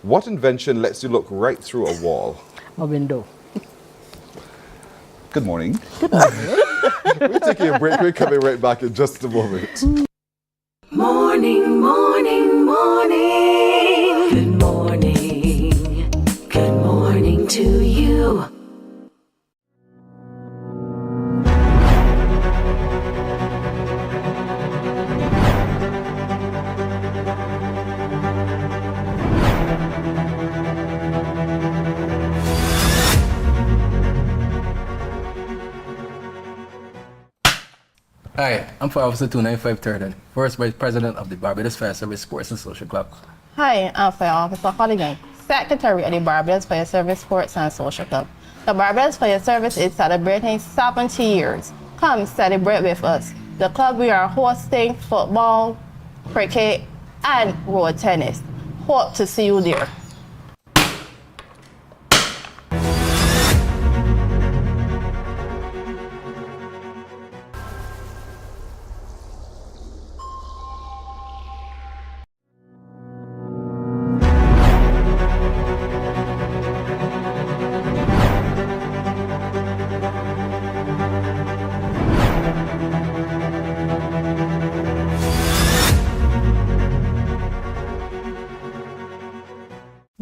What invention lets you look right through a wall? A window. Good morning. Good morning. We're taking a break. We're coming right back in just a moment. Morning, morning, morning. Good morning. Good morning to you. Hi, I'm Fire Officer 295 Turden, First Vice President of the Barbados Fire Service Sports and Social Club. Hi, I'm Fire Officer Colligan, Secretary of the Barbados Fire Service Sports and Social Club. The Barbados Fire Service is celebrating 70 years. Come celebrate with us. The club, we are hosting football, cricket, and road tennis. Hope to see you there.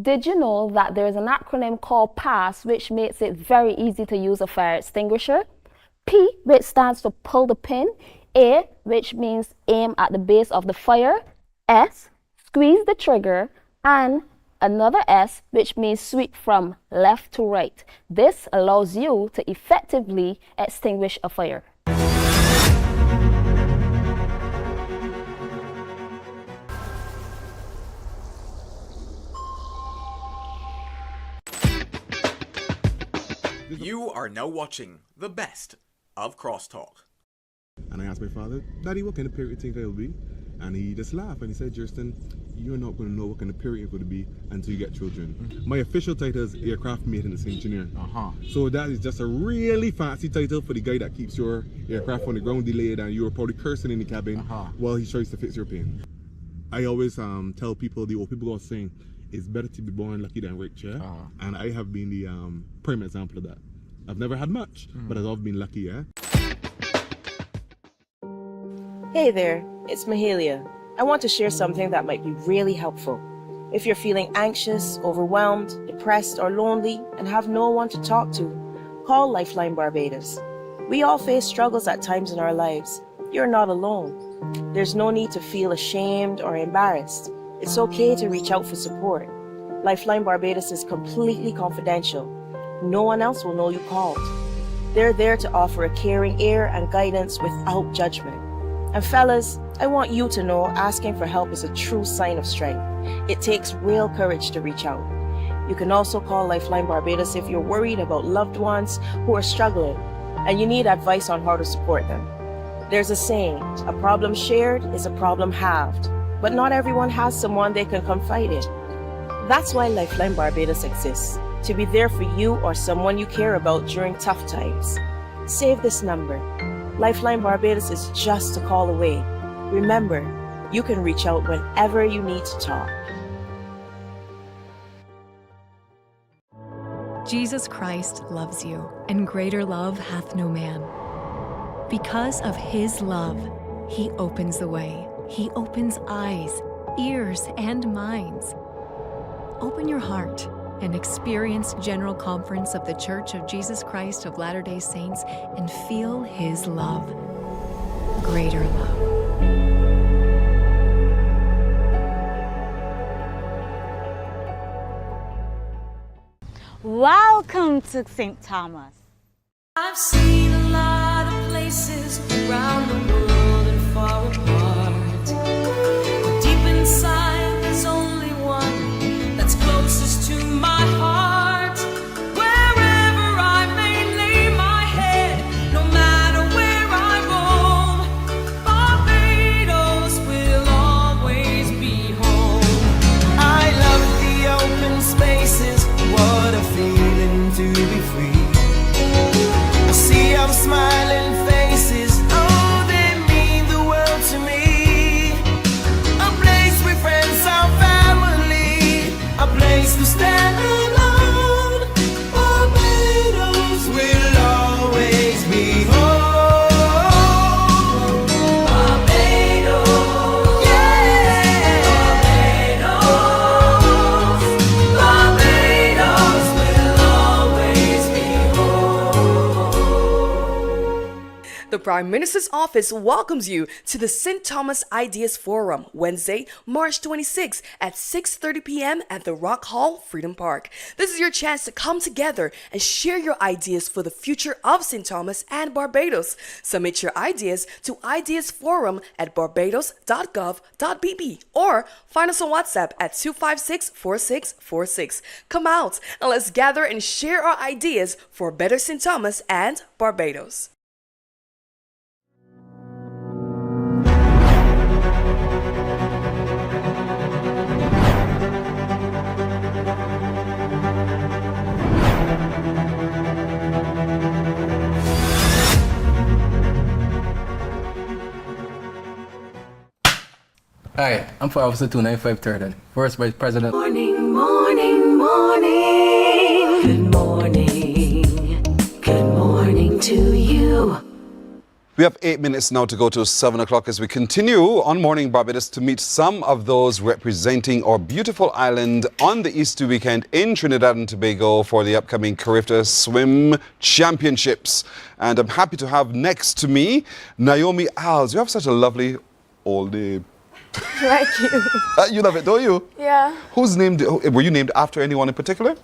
Did you know that there is an acronym called PASS, which makes it very easy to use a fire extinguisher? P, which stands for pull the pin. A, which means aim at the base of the fire. S, squeeze the trigger. And another S, which means sweep from left to right. This allows you to effectively extinguish a fire. You are now watching the best of Crosstalk. And I asked my father, Daddy, what kind of period do you think I'll be? And he just laughed and he said, Justin, you're not going to know what kind of period you're going to be until you get children. My official title is aircraft maintenance engineer. So that is just a really fancy title for the guy that keeps your aircraft on the ground delayed and you're probably cursing in the cabin while he tries to fix your plane. I always tell people, the old people are saying, it's better to be born lucky than rich, yeah? And I have been the prime example of that. I've never had much, but I've always been lucky, yeah? Hey there, it's Mahalia. I want to share something that might be really helpful. If you're feeling anxious, overwhelmed, depressed, or lonely, and have no one to talk to, call Lifeline Barbados. We all face struggles at times in our lives. You're not alone. There's no need to feel ashamed or embarrassed. It's okay to reach out for support. Lifeline Barbados is completely confidential. No one else will know you called. They're there to offer a caring ear and guidance without judgment. And fellas, I want you to know asking for help is a true sign of strength. It takes real courage to reach out. You can also call Lifeline Barbados if you're worried about loved ones who are struggling and you need advice on how to support them. There's a saying, a problem shared is a problem halved, but not everyone has someone they can confide in. That's why Lifeline Barbados exists, to be there for you or someone you care about during tough times. Save this number. Lifeline Barbados is just a call away. Remember, you can reach out whenever you need to talk. Jesus Christ loves you, and greater love hath no man. Because of his love, he opens the way. He opens eyes, ears, and minds. Open your heart and experience General Conference of the Church of Jesus Christ of Latter-day Saints and feel his love. Greater love. Welcome to St. Thomas. I've seen a lot of places around the world and far apart. But deep inside, there's only one that's closest to my heart. Wherever I may lay my head, no matter where I roam, Barbados will always be home. I love the open spaces, what a feeling to be free. See our smiling faces, oh, they mean the world to me. A place with friends, our family, a place to stand alone. Barbados will always be home. Barbados, yeah. Barbados, Barbados will always be The Prime Minister's office welcomes you to the St. Thomas Ideas Forum, Wednesday, March 26 at 6:30 p.m. at the Rock Hall, Freedom Park. This is your chance to come together and share your ideas for the future of St. Thomas and Barbados. Submit your ideas to ideasforum@barbados.gov.bb or find us on WhatsApp at 256-4646. Come out and let's gather and share our ideas for a better St. Thomas and Barbados. Hi, I'm Fire Officer 295 Turtle, First Vice President. Morning, morning, morning. Good morning. Good morning to you. We have 8 minutes now to go to 7 o'clock as we continue on Morning Barbados to meet some of those representing our beautiful island on the Easter weekend in Trinidad and Tobago for the upcoming CARIFTA Swim Championships. And I'm happy to have next to me Naomi Alves. You have such a lovely old name. Thank you. You love it, don't you? Yeah. Were you named after anyone in particular?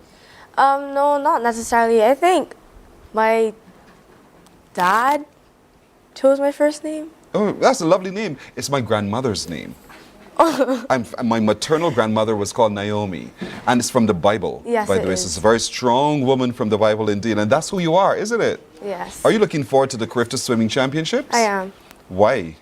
No, not necessarily. I think my dad chose my first name. Oh, that's a lovely name. It's my grandmother's name. My maternal grandmother was called Naomi, and it's from the Bible. Yes, by the way. So it's a very strong woman from the Bible indeed, and that's who you are, isn't it? Yes. Are you looking forward to the CARIFTA Swimming Championships? I am. Why?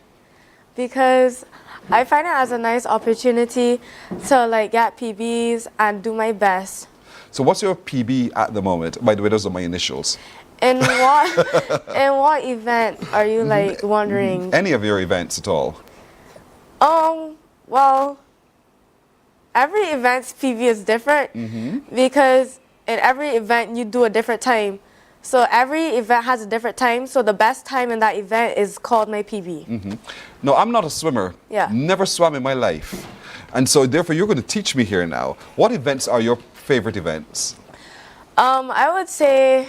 Because I find it as a nice opportunity to get PBs and do my best. So what's your PB at the moment? By the way, those are my initials. In what event are you wondering? Any of your events at all? Well, every event's PB is different because in every event you do a different time. So every event has a different time. So the best time in that event is called my PB. No, I'm not a swimmer. Yeah. Never swam in my life. And so therefore you're going to teach me here now. What events are your favorite events? I would say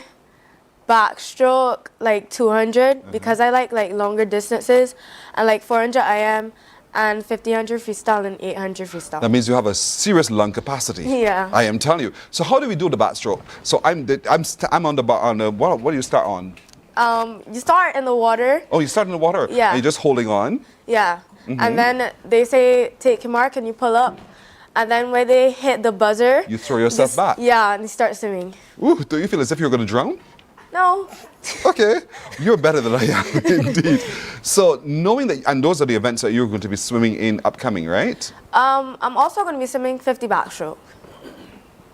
backstroke, 200, because I like longer distances, and 400 IM, and 1500 freestyle and 800 freestyle. That means you have a serious lung capacity. Yeah. I am telling you. So how do we do the backstroke? So I'm on the what do you start on? You start in the water. Oh, you start in the water. Yeah. And you're just holding on. Yeah. And then they say take your mark and you pull up. And then when they hit the buzzer, You throw yourself back. Yeah, and you start swimming. Ooh, do you feel as if you're going to drown? No. Okay, you're better than I am, indeed. So knowing that, and those are the events that you're going to be swimming in upcoming, right? I'm also going to be swimming 50 backstroke.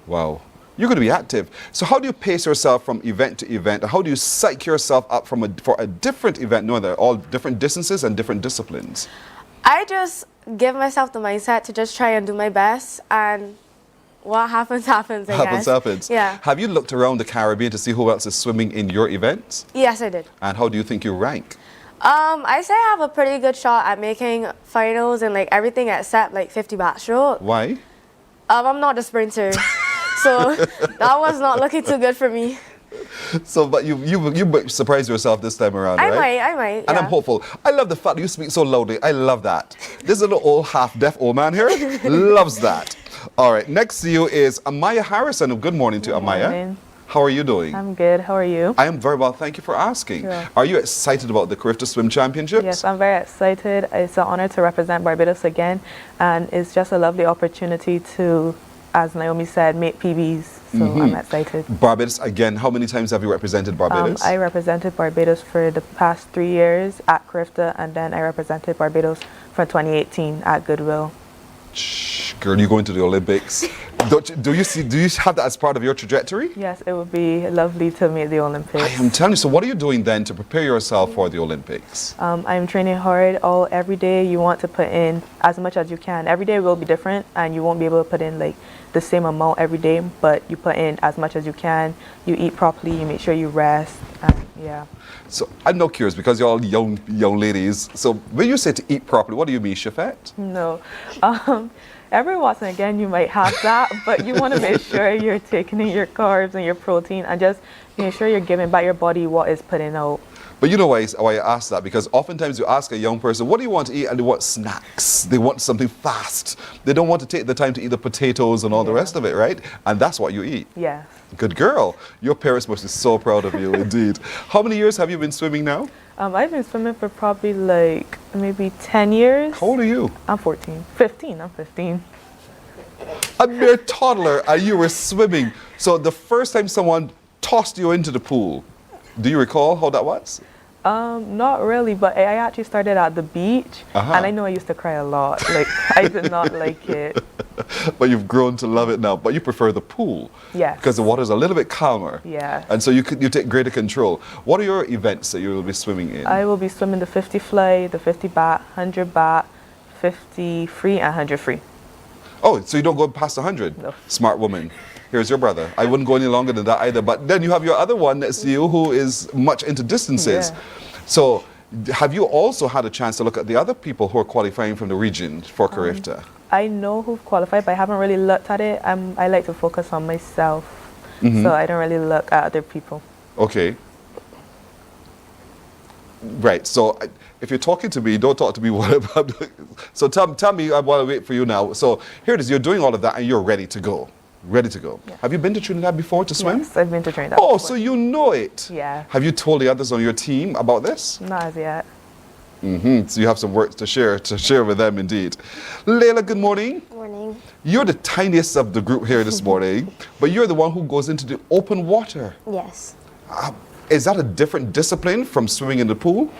Wow, you're going to be active. So how do you pace yourself from event to event? How do you psych yourself up for a different event, knowing they're all different distances and different disciplines? I just give myself the mindset to just try and do my best, and what happens, happens, I guess. Happens. Yeah. Have you looked around the Caribbean to see who else is swimming in your events? Yes, I did. And how do you think you rank? I say I have a pretty good shot at making finals and everything except 50 backstroke. Why? I'm not a sprinter, so that was not looking too good for me. So, but you surprised yourself this time around, right? I might. And I'm hopeful. I love the fact that you speak so loudly. I love that. This little old half-deaf old man here loves that. All right, next to you is Amaya Harrison. Good morning to Amaya. Morning. How are you doing? I'm good. How are you? I am very well, thank you for asking. Sure. Are you excited about the CARIFTA Swim Championships? Yes, I'm very excited. It's an honor to represent Barbados again, and it's just a lovely opportunity to, as Naomi said, make PBs. So I'm excited. Barbados again. How many times have you represented Barbados? I represented Barbados for the past 3 years at CARIFTA, and then I represented Barbados for 2018 at Goodwill. Girl, you're going to the Olympics. Do you have that as part of your trajectory? Yes, it would be lovely to make the Olympics. I am telling you. So what are you doing then to prepare yourself for the Olympics? I'm training hard every day. You want to put in as much as you can. Every day will be different, and you won't be able to put in like the same amount every day, but you put in as much as you can. You eat properly, you make sure you rest, yeah. So I'm now curious, because you're all young ladies. So when you say to eat properly, what do you mean, Shafette? No. Every once and again you might have that, but you want to make sure you're taking in your carbs and your protein, and just make sure you're giving back your body what is putting out. But you know why I ask that? Because oftentimes you ask a young person, what do you want to eat? And they want snacks. They want something fast. They don't want to take the time to eat the potatoes and all the rest of it, right? And that's what you eat. Yes. Good girl. Your parents must be so proud of you, indeed. How many years have you been swimming now? I've been swimming for probably like maybe 10 years. How old are you? I'm 14. 15. I'm 15. A mere toddler, and you were swimming. So the first time someone tossed you into the pool, do you recall how that was? Not really, but I actually started at the beach, and I know I used to cry a lot. Like, I did not like it. But you've grown to love it now. But you prefer the pool. Yes. Because the water's a little bit calmer. Yeah. And so you take greater control. What are your events that you will be swimming in? I will be swimming the 50 fly, the 50 bat, 100 bat, 50 free, and 100 free. Oh, so you don't go past 100? No. Smart woman. Here's your brother. I wouldn't go any longer than that either. But then you have your other one next to you who is much into distances. Yeah. So have you also had a chance to look at the other people who are qualifying from the region for CARIFTA? I know who've qualified, but I haven't really looked at it. I like to focus on myself, so I don't really look at other people. Okay. Right. So if you're talking to me, don't talk to me while I'm doing. So tell me while I wait for you now. So here it is. You're doing all of that and you're ready to go. Ready to go. Yeah. Have you been to Trinidad before to swim? Yes, I've been to Trinidad before. before. So you know it. Yeah. Have you told the others on your team about this? Not as yet. So you have some work to share with them indeed. Layla, good morning. Morning. You're the tiniest of the group here this morning, but you're the one who goes into the open water. Yes. Is that a different discipline from swimming in the pool?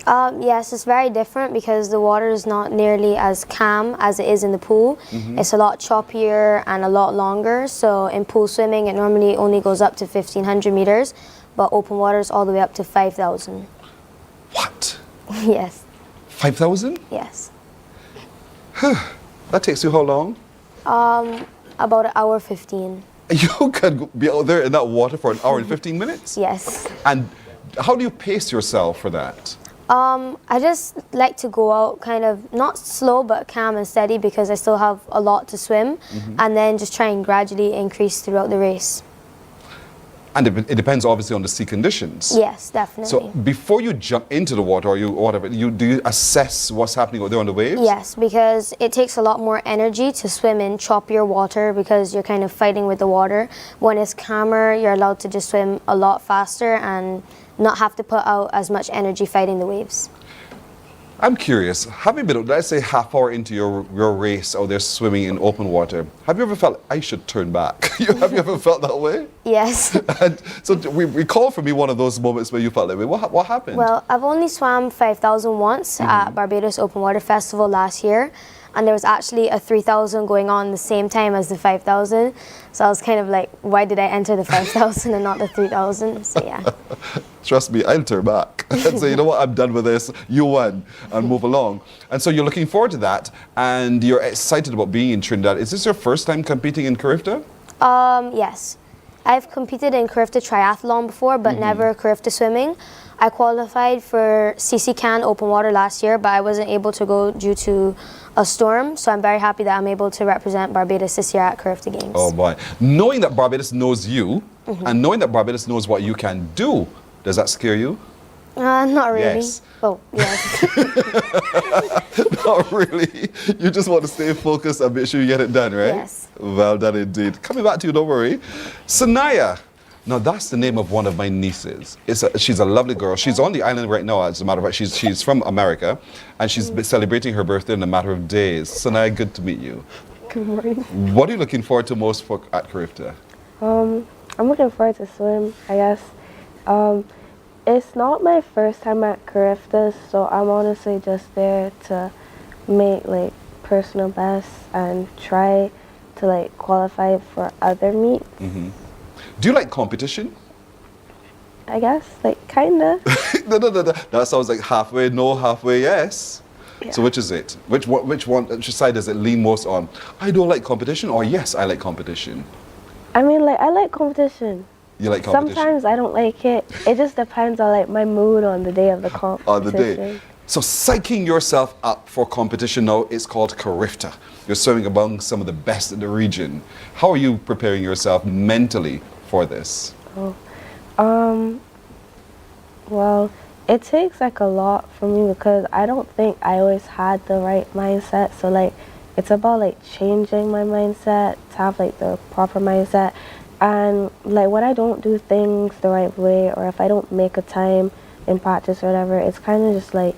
Yes, it's very different because the water is not nearly as calm as it is in the pool. It's a lot choppier and a lot longer. So in pool swimming, it normally only goes up to 1,500 meters, but open water is all the way up to 5,000. What? Yes. 5,000? Yes. That takes you how long? About an hour 15. You can be out there in that water for an hour and 15 minutes? Yes. And how do you pace yourself for that? I just like to go out kind of not slow but calm and steady because I still have a lot to swim, and then just try and gradually increase throughout the race. And it depends obviously on the sea conditions. Yes, definitely. So before you jump into the water or do you assess what's happening out there on the waves? Yes, because it takes a lot more energy to swim in choppier water because you're kind of fighting with the water. When it's calmer, you're allowed to just swim a lot faster and not have to put out as much energy fighting the waves. I'm curious, have you been, let's say, half hour into your race out there swimming in open water, have you ever felt, I should turn back? Have you ever felt that way? Yes. And so recall for me one of those moments where you felt that way. What happened? Well, I've only swam 5,000 once at Barbados Open Water Festival last year, and there was actually a 3,000 going on the same time as the 5,000. So I was kind of like, why did I enter the 5,000 and not the 3,000? So yeah. Trust me, I'll turn back and say, you know what, I'm done with this, you won, and move along. And so you're looking forward to that, and you're excited about being in Trinidad. Is this your first time competing in CARIFTA? Yes. I've competed in CARIFTA triathlon before, but never CARIFTA swimming. I qualified for CCCAN Open Water last year, but I wasn't able to go due to a storm, so I'm very happy that I'm able to represent Barbados this year at CARIFTA Games. Oh boy. Knowing that Barbados knows you, and knowing that Barbados knows what you can do, does that scare you? Not really. Yes. Oh, yes. Not really. You just want to stay focused and make sure you get it done, right? Yes. Well done indeed. Coming back to you, don't worry. Sanaya. Now that's the name of one of my nieces. She's a lovely girl. She's on the island right now, as a matter of fact. She's from America, and she's celebrating her birthday in a matter of days. Sanaya, good to meet you. Good morning. What are you looking forward to most at CARIFTA? I'm looking forward to swim, I guess. It's not my first time at CARIFTA, so I'm honestly just there to make like personal best and try to like qualify for other meets. Mm-hmm. Do you like competition? I guess, like kinda. No. That sounds like halfway no, halfway yes. Yeah. So which is it? Which side does it lean most on? I don't like competition, or yes, I like competition. I mean, like I like competition. You like competition? Sometimes I don't like it. It just depends on like my mood on the day of the competition. On the day. So psyching yourself up for competition now is called CARIFTA. You're swimming among some of the best in the region. How are you preparing yourself mentally for this? Well, it takes like a lot for me because I don't think I always had the right mindset. So like, it's about like changing my mindset to have like the proper mindset. And like when I don't do things the right way, or if I don't make a time in practice or whatever, it's kind of just like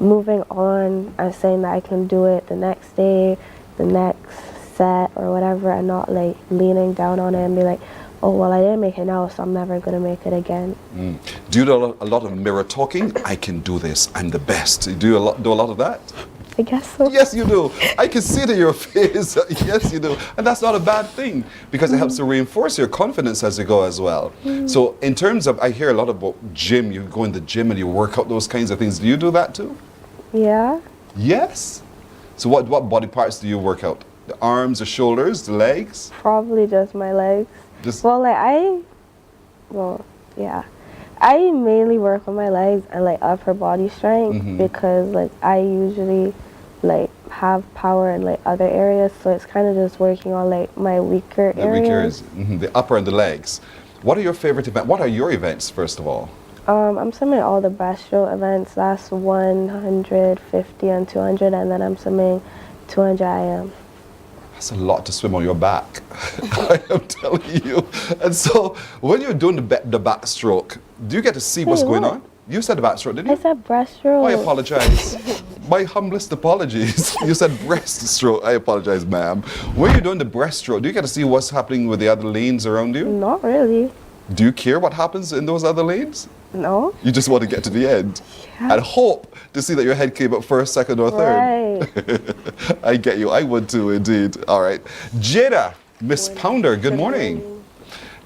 moving on and saying that I can do it the next day, the next set or whatever, and not like leaning down on it and be like, oh, well, I didn't make it now, so I'm never going to make it again. Do you do a lot of mirror talking? I can do this. I'm the best. Do you do a lot of that? I guess so. Yes, you do. I can see it in your face. Yes, you do. And that's not a bad thing because it helps to reinforce your confidence as you go as well. So in terms of, I hear a lot about gym. You go in the gym and you work out those kinds of things. Do you do that too? Yeah. Yes? So what body parts do you work out? The arms, the shoulders, the legs? Probably just my legs. Yeah. I mainly work on my legs and like upper body strength because like I usually like have power in like other areas, so it's kind of just working on like my weaker areas. The upper and the legs. What are your favorite events? What are your events, first of all? I'm swimming all the breaststroke events. That's 100, 50, and 200, and then I'm swimming 200 IM. That's a lot to swim on your back, I am telling you. And so when you're doing the backstroke, do you get to see what's going on? You said the backstroke, didn't you? I said breaststroke. Oh, I apologize. My humblest apologies. You said breaststroke. I apologize, ma'am. When you're doing the breaststroke, do you get to see what's happening with the other lanes around you? Not really. Do you care what happens in those other lanes? No. You just want to get to the end and hope to see that your head came up first, second, or third. Right. I get you. I would too, indeed. All right. Jada, Miss Pounder, good morning.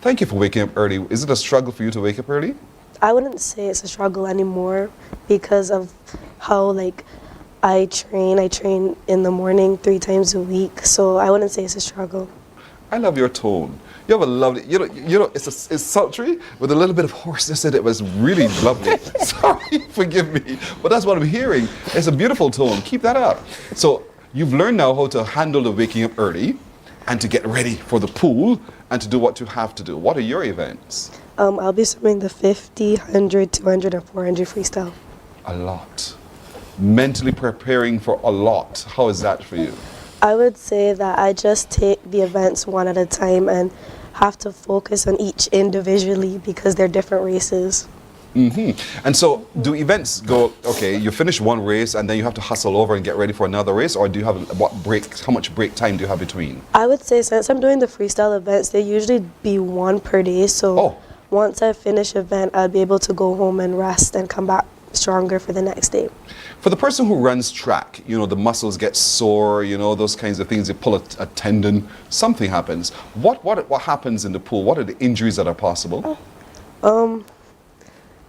Thank you for waking up early. Is it a struggle for you to wake up early? I wouldn't say it's a struggle anymore because of how like I train in the morning 3 times a week, so I wouldn't say it's a struggle. I love your tone. You have a lovely, it's sultry with a little bit of hoarseness in it. It was really lovely. Sorry, forgive me, but that's what I'm hearing. It's a beautiful tone. Keep that up. So you've learned now how to handle the waking up early and to get ready for the pool and to do what you have to do. What are your events? I'll be swimming the 50, 100, 200, and 400 freestyle. A lot. Mentally preparing for a lot. How is that for you? I would say that I just take the events one at a time and have to focus on each individually because they're different races. And so do events go, okay, you finish one race and then you have to hustle over and get ready for another race, or do you have how much break time do you have between? I would say since I'm doing the freestyle events, they usually be 1 per day. So once I finish event, I'll be able to go home and rest and come back stronger for the next day. For the person who runs track, the muscles get sore, those kinds of things, you pull a tendon, something happens. What happens in the pool? What are the injuries that are possible?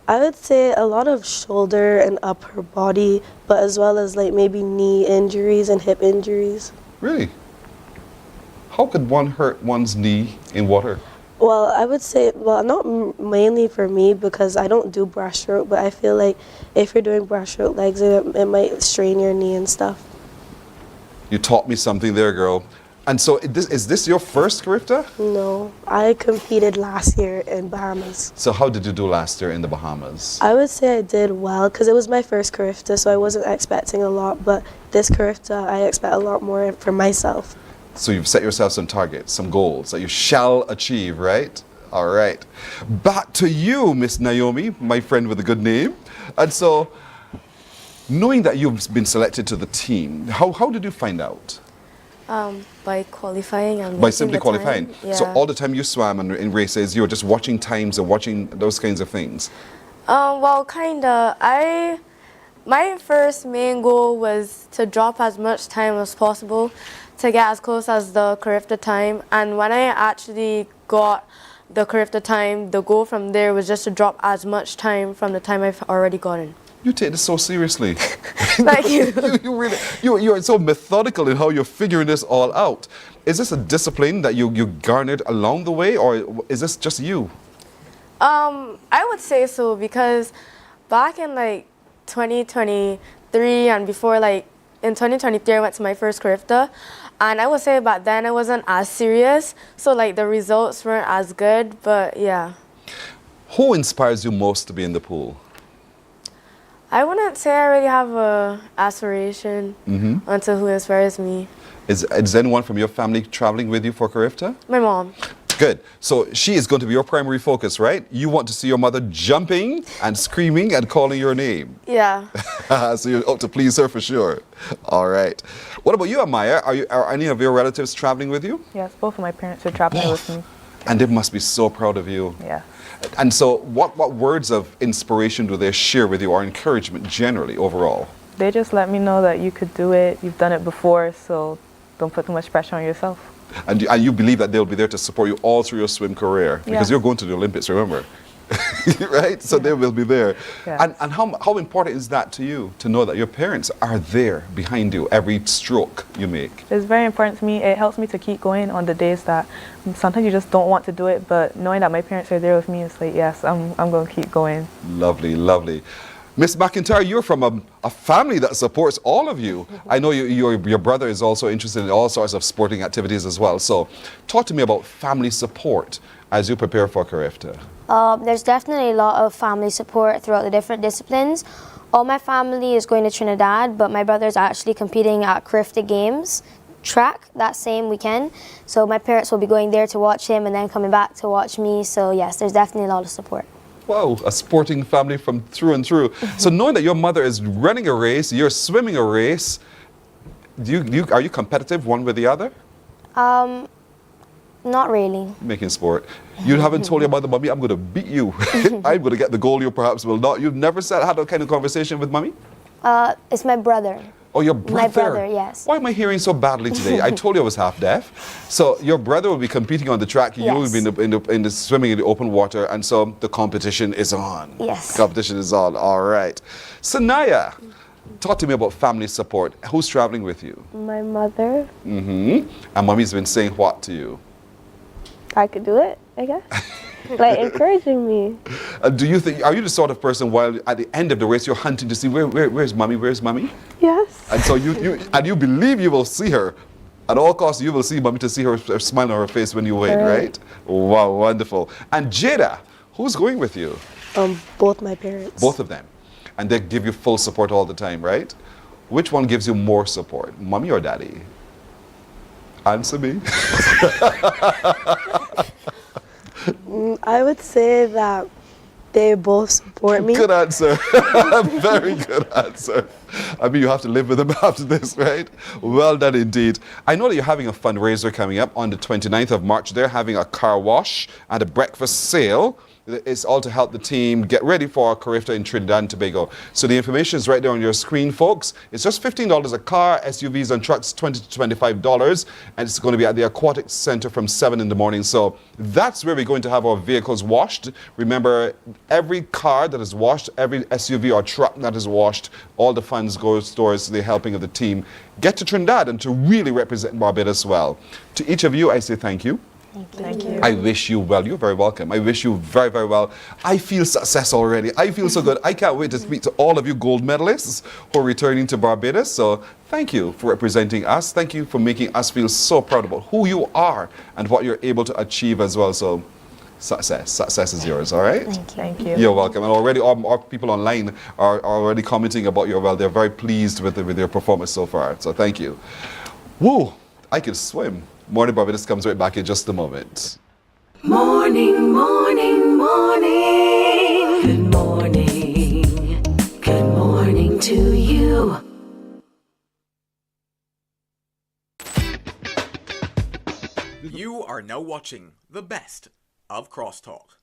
I would say a lot of shoulder and upper body, but as well as like maybe knee injuries and hip injuries. Really? How could one hurt one's knee in water? Well, I would say, not mainly for me because I don't do breaststroke, but I feel like if you're doing breaststroke legs, it might strain your knee and stuff. You taught me something there, girl. And so is this your first CARIFTA? No, I competed last year in Bahamas. So how did you do last year in the Bahamas? I would say I did well because it was my first CARIFTA, so I wasn't expecting a lot, but this CARIFTA I expect a lot more for myself. So you've set yourself some targets, some goals that you shall achieve, right? All right. Back to you, Miss Naomi, my friend with a good name. And so, knowing that you've been selected to the team, how did you find out? By qualifying and By simply qualifying. Time. Yeah. So all the time you swam and in races, you were just watching times and watching those kinds of things. Well, kinda. My first main goal was to drop as much time as possible to get as close as the CARIFTA time. And when I actually got the CARIFTA time, the goal from there was just to drop as much time from the time I've already gotten. You take this so seriously. Thank you. you are so methodical in how you're figuring this all out. Is this a discipline that you garnered along the way, or is this just you? I would say so, because back in like 2023 and before, like in 2023 I went to my first CARIFTA, and I would say back then I wasn't as serious, so like the results weren't as good, but yeah. Who inspires you most to be in the pool? I wouldn't say I really have a aspiration onto who inspires me. Is anyone from your family traveling with you for CARIFTA? My mom. Good. So she is going to be your primary focus, right? You want to see your mother jumping and screaming and calling your name. Yeah. So you're out to please her for sure. All right. What about you, Amaya? Are any of your relatives traveling with you? Yes, both of my parents are traveling with me. And they must be so proud of you. Yeah. And so what words of inspiration do they share with you, or encouragement generally overall? They just let me know that you could do it. You've done it before, so don't put too much pressure on yourself. And you believe that they'll be there to support you all through your swim career, because you're going to the Olympics, remember? Right? So they will be there. Yeah. And how important is that to you, to know that your parents are there behind you every stroke you make? It's very important to me. It helps me to keep going on the days that sometimes you just don't want to do it, but knowing that my parents are there with me, it's like, yes, I'm going to keep going. Lovely, lovely. Miss McIntyre, you're from a family that supports all of you. I know your brother is also interested in all sorts of sporting activities as well. So talk to me about family support as you prepare for CARIFTA. There's definitely a lot of family support throughout the different disciplines. All my family is going to Trinidad, but my brother's actually competing at CARIFTA Games track that same weekend. So my parents will be going there to watch him and then coming back to watch me. So yes, there's definitely a lot of support. Wow, a sporting family from through and through. So knowing that your mother is running a race, you're swimming a race, are you competitive one with the other? Not really. Making sport. You haven't told your mother, Mommy, I'm going to beat you. I'm going to get the goal, you perhaps will not. You've never had that kind of conversation with Mommy? It's my brother. Oh, your brother? My brother, yes. Why am I hearing so badly today? I told you I was half deaf. So your brother will be competing on the track. You will be in the swimming in the open water. And so the competition is on. Yes. Competition is on. All right. Sanaya, talk to me about family support. Who's traveling with you? My mother. And Mommy's been saying what to you? I could do it, I guess. Like encouraging me. Do you think, are you the sort of person while at the end of the race you're hunting to see where's Mommy, where's Mommy? Yes. And so you believe you will see her. At all costs, you will see Mommy to see her smile on her face when you win, right? Wow, wonderful. And Jada, who's going with you? Both my parents. Both of them. And they give you full support all the time, right? Which one gives you more support, Mommy or Daddy? Answer me. I would say that they both support me. Good answer. Very good answer. I mean, you have to live with them after this, right? Well done indeed. I know that you're having a fundraiser coming up on the 29th of March. They're having a car wash and a breakfast sale. It's all to help the team get ready for CARIFTA in Trinidad and Tobago. So the information is right there on your screen, folks. It's just $15 a car, SUVs and trucks $20 to $25, and it's going to be at the Aquatic Center from 7 in the morning. So that's where we're going to have our vehicles washed. Remember, every car that is washed, every SUV or truck that is washed, all the funds go towards the helping of the team get to Trinidad and to really represent Barbados well. To each of you, I say thank you. Thank you. I wish you well. You're very welcome. I wish you very, very well. I feel success already. I feel so good. I can't wait to speak to all of you gold medalists who are returning to Barbados. So thank you for representing us. Thank you for making us feel so proud about who you are and what you're able to achieve as well. So success is yours, all right? Thank you. You're welcome. And already our people online are already commenting about your well. They're very pleased with your performance so far. So thank you. Woo! I could swim. Morning Barbados comes right back in just a moment. Morning, morning, morning. Good morning. Good morning to you. You are now watching the best of Crosstalk.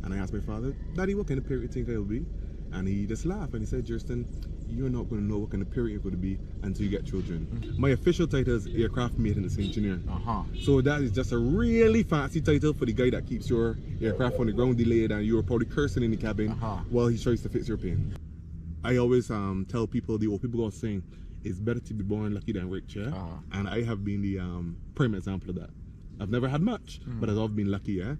And I asked my father, Daddy, what kind of parent you think I'll be? And he just laughed and he said, Justin, you're not going to know what kind of parent you're going to be until you get children. My official title is aircraft maintenance engineer. So that is just a really fancy title for the guy that keeps your aircraft on the ground delayed and you're probably cursing in the cabin while he tries to fix your plane. I always tell people, the old people are saying, it's better to be born lucky than rich, yeah? And I have been the prime example of that. I've never had much, but I've always been lucky, yeah?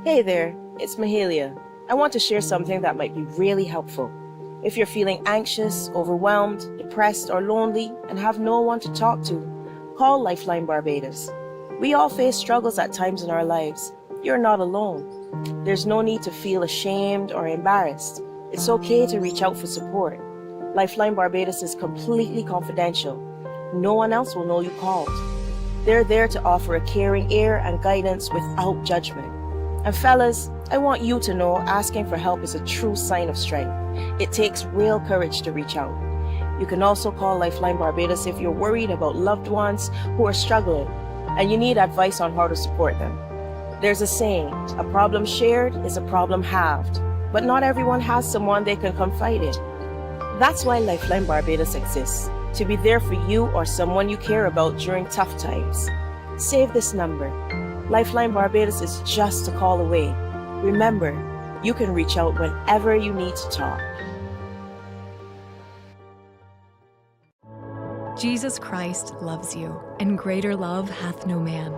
Hey there, it's Mahalia. I want to share something that might be really helpful. If you're feeling anxious, overwhelmed, depressed, or lonely, and have no one to talk to, call Lifeline Barbados. We all face struggles at times in our lives. You're not alone. There's no need to feel ashamed or embarrassed. It's okay to reach out for support. Lifeline Barbados is completely confidential. No one else will know you called. They're there to offer a caring ear and guidance without judgment. And fellas, I want you to know asking for help is a true sign of strength. It takes real courage to reach out. You can also call Lifeline Barbados if you're worried about loved ones who are struggling and you need advice on how to support them. There's a saying, a problem shared is a problem halved, but not everyone has someone they can confide in. That's why Lifeline Barbados exists, to be there for you or someone you care about during tough times. Save this number. Lifeline Barbados is just a call away. Remember, you can reach out whenever you need to talk. Jesus Christ loves you, and greater love hath no man.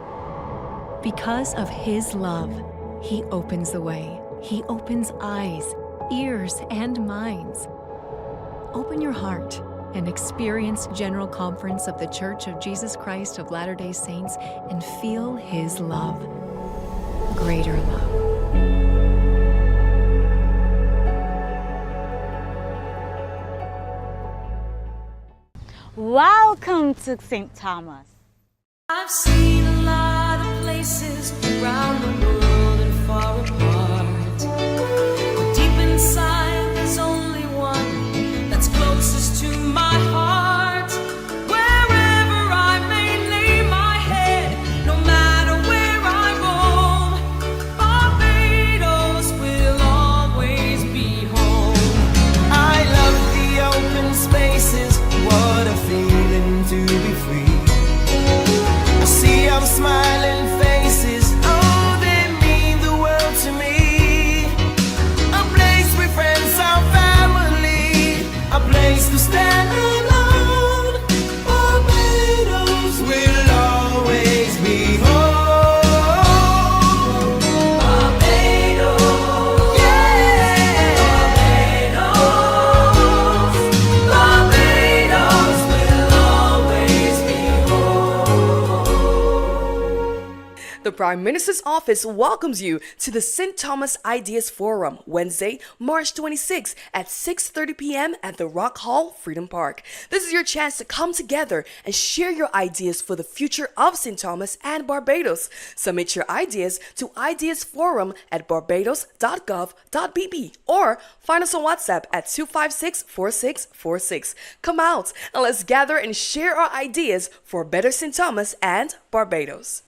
Because of his love, he opens the way. He opens eyes, ears, and minds. Open your heart and experience General Conference of the Church of Jesus Christ of Latter-day Saints and feel his love. Greater love. Welcome to St. Thomas. I've seen a lot of places around the world and far apart. But deep inside, there's only one that's closest to my heart. Wherever I may lay my head, no matter where I roam, Barbados will always be home. I love the open spaces, what a feeling to be free. I see I'm smiling faces, oh, they mean the world to me. A place where friends are family, a place to stand alone. Barbados will always be home. Barbados, yeah. Barbados, Barbados will always be home. The Prime Minister's Office welcomes you to the St. Thomas Ideas Forum, Wednesday, March 26 at 6:30 p.m. at the Rock Hall, Freedom Park. This is your chance to come together and share your ideas for the future of St. Thomas and Barbados. Submit your ideas to ideasforum@barbados.gov.bb or find us on WhatsApp at 256-4646. Come out and let's gather and share our ideas for a better St. Thomas and Barbados.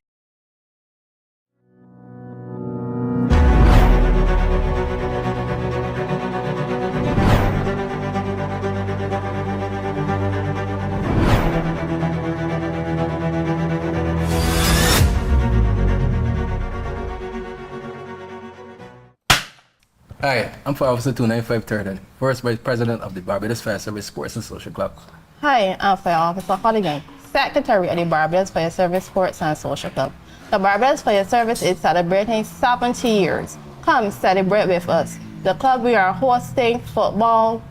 Hi, I'm Fire Officer 295 Turtle, First Vice President of the Barbados Fire Service Sports and Social Club. Hi, I'm Fire Officer Colligan, secretary of the Barbados Fire Service Sports and Social Club. The Barbados Fire Service is celebrating 70 years. Come celebrate with us. The club, we are hosting football,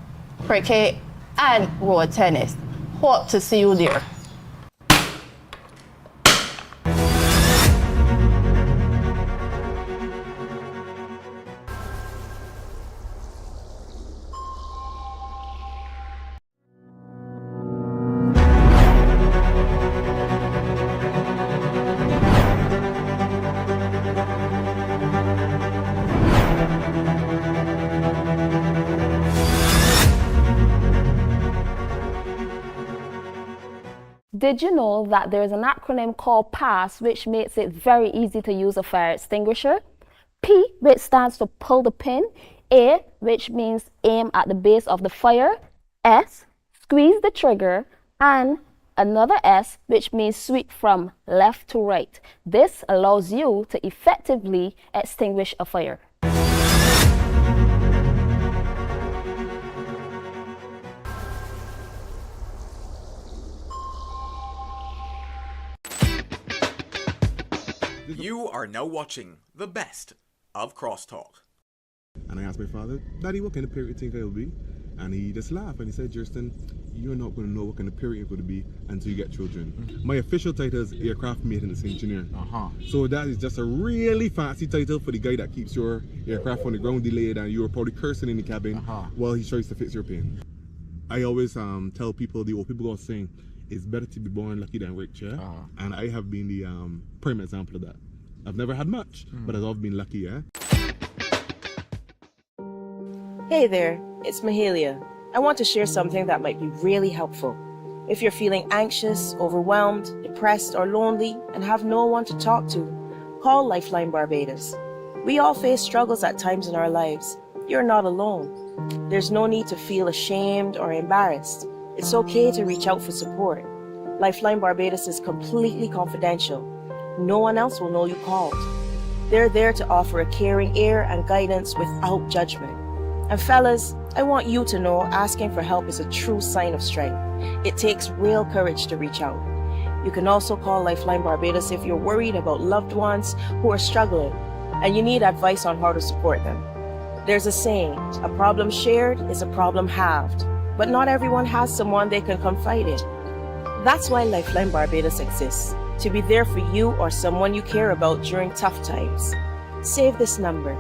cricket, and road tennis. Hope to see you there. Did you know that there is an acronym called PASS, which makes it very easy to use a fire extinguisher? P, which stands to pull the pin. A, which means aim at the base of the fire. S, squeeze the trigger. And another S, which means sweep from left to right. This allows you to effectively extinguish a fire. You are now watching the best of Crosstalk. And I asked my father, Daddy, what kind of period do you think I'll be? And he just laughed and he said, Justin, you're not going to know what kind of period you're going to be until you get children. My official title is aircraft maintenance engineer. So that is just a really fancy title for the guy that keeps your aircraft on the ground delayed and you're probably cursing in the cabin while he tries to fix your plane. I always tell people, the old people are saying, it's better to be born lucky than rich, yeah? And I have been the prime example of that. I've never had much, but I've always been lucky, yeah? Hey there, it's Mahalia. I want to share something that might be really helpful. If you're feeling anxious, overwhelmed, depressed, or lonely, and have no one to talk to, call Lifeline Barbados. We all face struggles at times in our lives. You're not alone. There's no need to feel ashamed or embarrassed. It's okay to reach out for support. Lifeline Barbados is completely confidential. No one else will know you called. They're there to offer a caring ear and guidance without judgment. And fellas, I want you to know asking for help is a true sign of strength. It takes real courage to reach out. You can also call Lifeline Barbados if you're worried about loved ones who are struggling and you need advice on how to support them. There's a saying, a problem shared is a problem halved, but not everyone has someone they can confide in. That's why Lifeline Barbados exists, to be there for you or someone you care about during tough times. Save this number.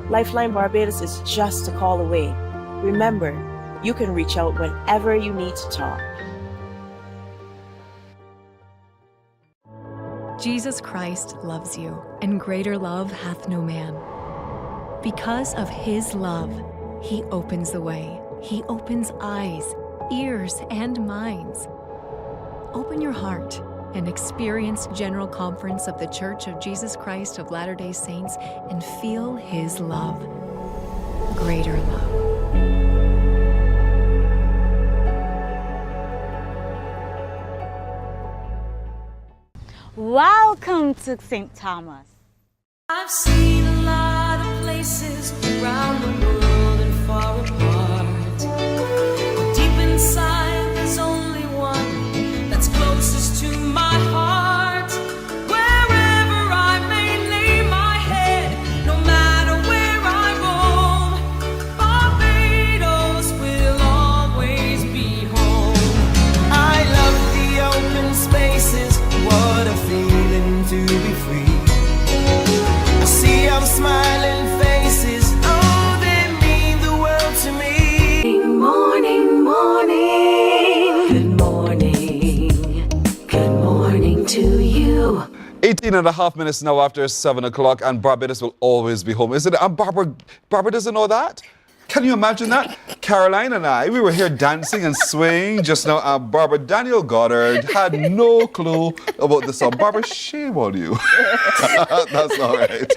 Lifeline Barbados is just a call away. Remember, you can reach out whenever you need to talk. Jesus Christ loves you, and greater love hath no man. Because of his love, he opens the way. He opens eyes, ears, and minds. Open your heart and experience General Conference of the Church of Jesus Christ of Latter-day Saints and feel his love. Greater love. Welcome to St. Thomas. I've seen a lot of places around the world and far apart. Deep inside, there's only one that's closest to my heart. Wherever I may lay my head, no matter where I roam, Barbados will always be home. I love the open spaces, what a feeling to be free. I see our smiling faces, oh, they mean the world to me. Morning, morning, good morning, good morning to you. 18 and a half minutes now after 7 o'clock, and Barbados will always be home, isn't it? And Barbara doesn't know that? Can you imagine that? Caroline and I, we were here dancing and swaying just now. Barbara Daniel Goddard had no clue about the song. Barbara, shame on you. That's all right.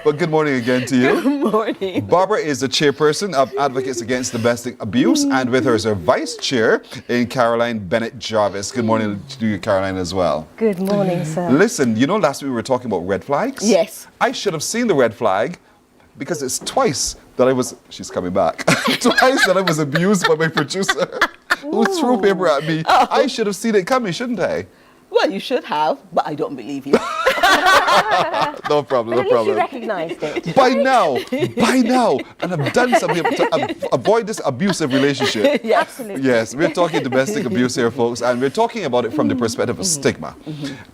But good morning again to you. Good morning. Barbara is the chairperson of Advocates Against Domestic Abuse, and with her is her vice chair in Caroline Bennett Jarvis. Good morning to you, Caroline, as well. Good morning, sir. Listen, you know last week we were talking about red flags? Yes. I should have seen the red flag because it's twice that I was, she's coming back, twice that I was abused by my producer. who threw paper at me. I should have seen it coming, shouldn't I? Well, you should have, but I don't believe you. No problem, no You problem. recognised it. By now, and I've done something to avoid this abusive relationship. Yes. Absolutely. Yes, we're talking domestic abuse here, folks, and we're talking about it from the perspective of stigma.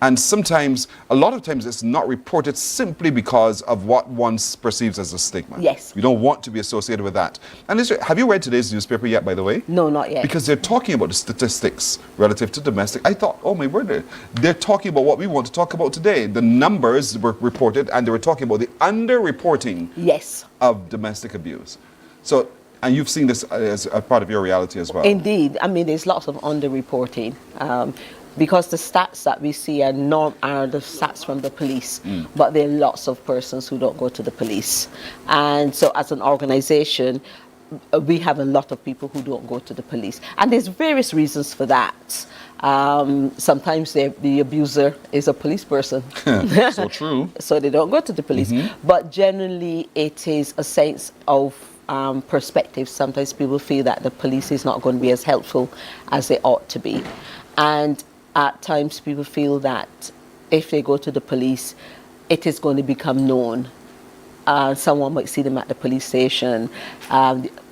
And sometimes, a lot of times, it's not reported simply because of what one perceives as a stigma. Yes. We don't want to be associated with that. And have you read today's newspaper yet, by the way? No, not yet. Because they're talking about the statistics relative to domestic. I thought, oh my word, they're talking about what we want to talk about today. The numbers were reported, and they were talking about the under-reporting of domestic abuse. So, and you've seen this as a part of your reality as well. Indeed. I mean, there's lots of under-reporting. Because the stats that we see are the stats from the police, but there are lots of persons who don't go to the police. And so as an organization, we have a lot of people who don't go to the police. And there's various reasons for that. Sometimes the abuser is a police person. So true. So they don't go to the police. But generally, it is a sense of perspective. Sometimes people feel that the police is not going to be as helpful as they ought to be. And at times people feel that if they go to the police, it is going to become known. Someone might see them at the police station,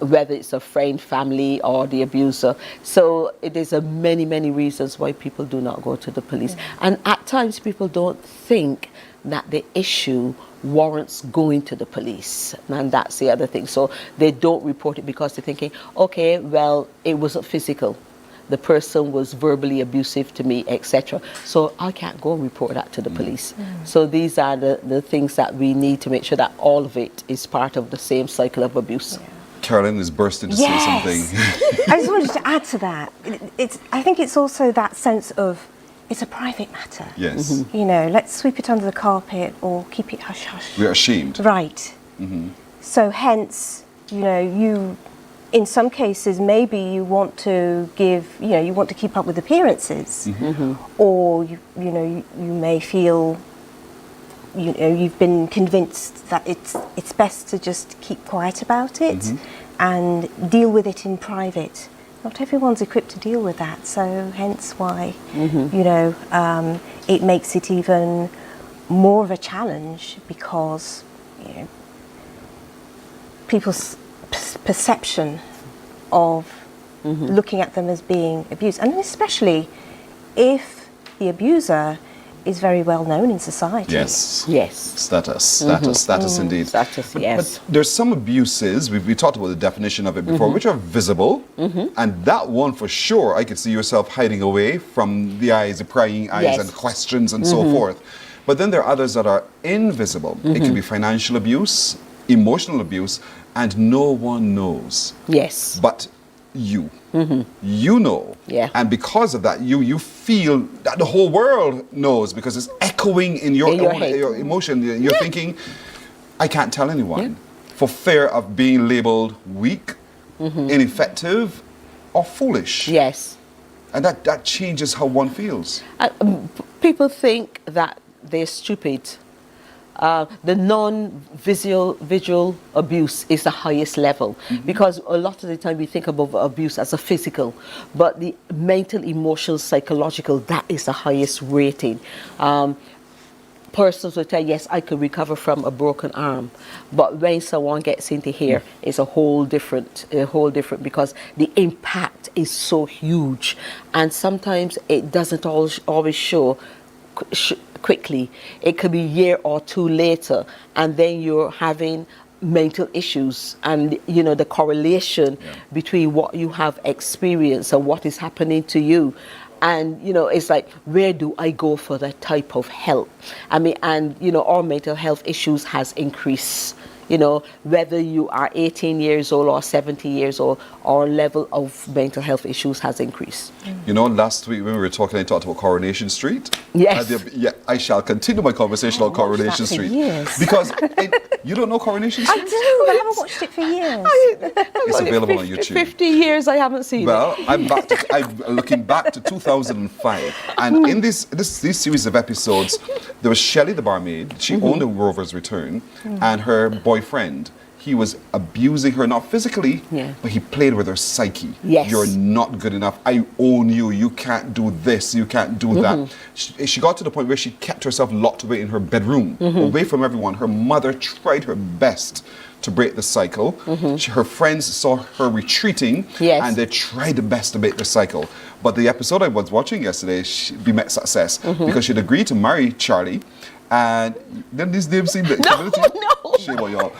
whether it's a friend, family, or the abuser. So there's many, many reasons why people do not go to the police. And at times people don't think that the issue warrants going to the police. And that's the other thing. So they don't report it because they're thinking, okay, well, it wasn't physical. The person was verbally abusive to me, etc. So I can't go and report that to the police. So these are the things that we need to make sure that all of it is part of the same cycle of abuse. Carolyn is bursting to say something. I just wanted to add to that. I think it's also that sense of it's a private matter. Yes. You know, let's sweep it under the carpet or keep it hush hush. We're ashamed. Right. So hence, you know, in some cases, maybe you want to you want to keep up with appearances, or you may feel, you've been convinced that it's best to just keep quiet about it and deal with it in private. Not everyone's equipped to deal with that, so hence why, it makes it even more of a challenge because people's perception of looking at them as being abused, and especially if the abuser is very well known in society. Yes. Yes. Status indeed. Status, yes. But there's some abuses, we talked about the definition of it before, which are visible, and that one for sure, I could see yourself hiding away from the eyes, the prying eyes and questions and so forth. But then there are others that are invisible. It could be financial abuse, emotional abuse, and no one knows. Yes. But you. You know. Yeah. And because of that, you feel that the whole world knows because it's echoing in your emotion. You're thinking, I can't tell anyone for fear of being labeled weak, ineffective, or foolish. Yes. And that changes how one feels. People think that they're stupid. The non-visual abuse is the highest level because a lot of the time we think about abuse as a physical, but the mental, emotional, psychological, that is the highest rating. Persons will tell, yes, I could recover from a broken arm, but when someone gets into here, it's a whole different because the impact is so huge, and sometimes it doesn't always show quickly. It could be a year or two later, and then you're having mental issues, and the correlation between what you have experienced and what is happening to you. And it's like, where do I go for that type of help? I mean, and our mental health issues has increased. Whether you are 18 years old or 70 years old, our level of mental health issues has increased. Last week when we were talking, I talked about Coronation Street. Yes. I shall continue my conversation on Coronation Street. Yes. Because you don't know Coronation Street? I do. I haven't watched it for years. It's available on YouTube. 50 years I haven't seen it. Well, I'm looking back to 2005. And in this series of episodes, there was Shelley the barmaid. She owned a Rover's Return. And her boyfriend, he was abusing her, not physically, but he played with her psyche. Yes. You're not good enough. I own you. You can't do this. You can't do that. She got to the point where she kept herself locked away in her bedroom, away from everyone. Her mother tried her best to break the cycle. Her friends saw her retreating, and they tried the best to break the cycle. But the episode I was watching yesterday, we met success because she'd agreed to marry Charlie. And then this name seemed no. Shame on y'all.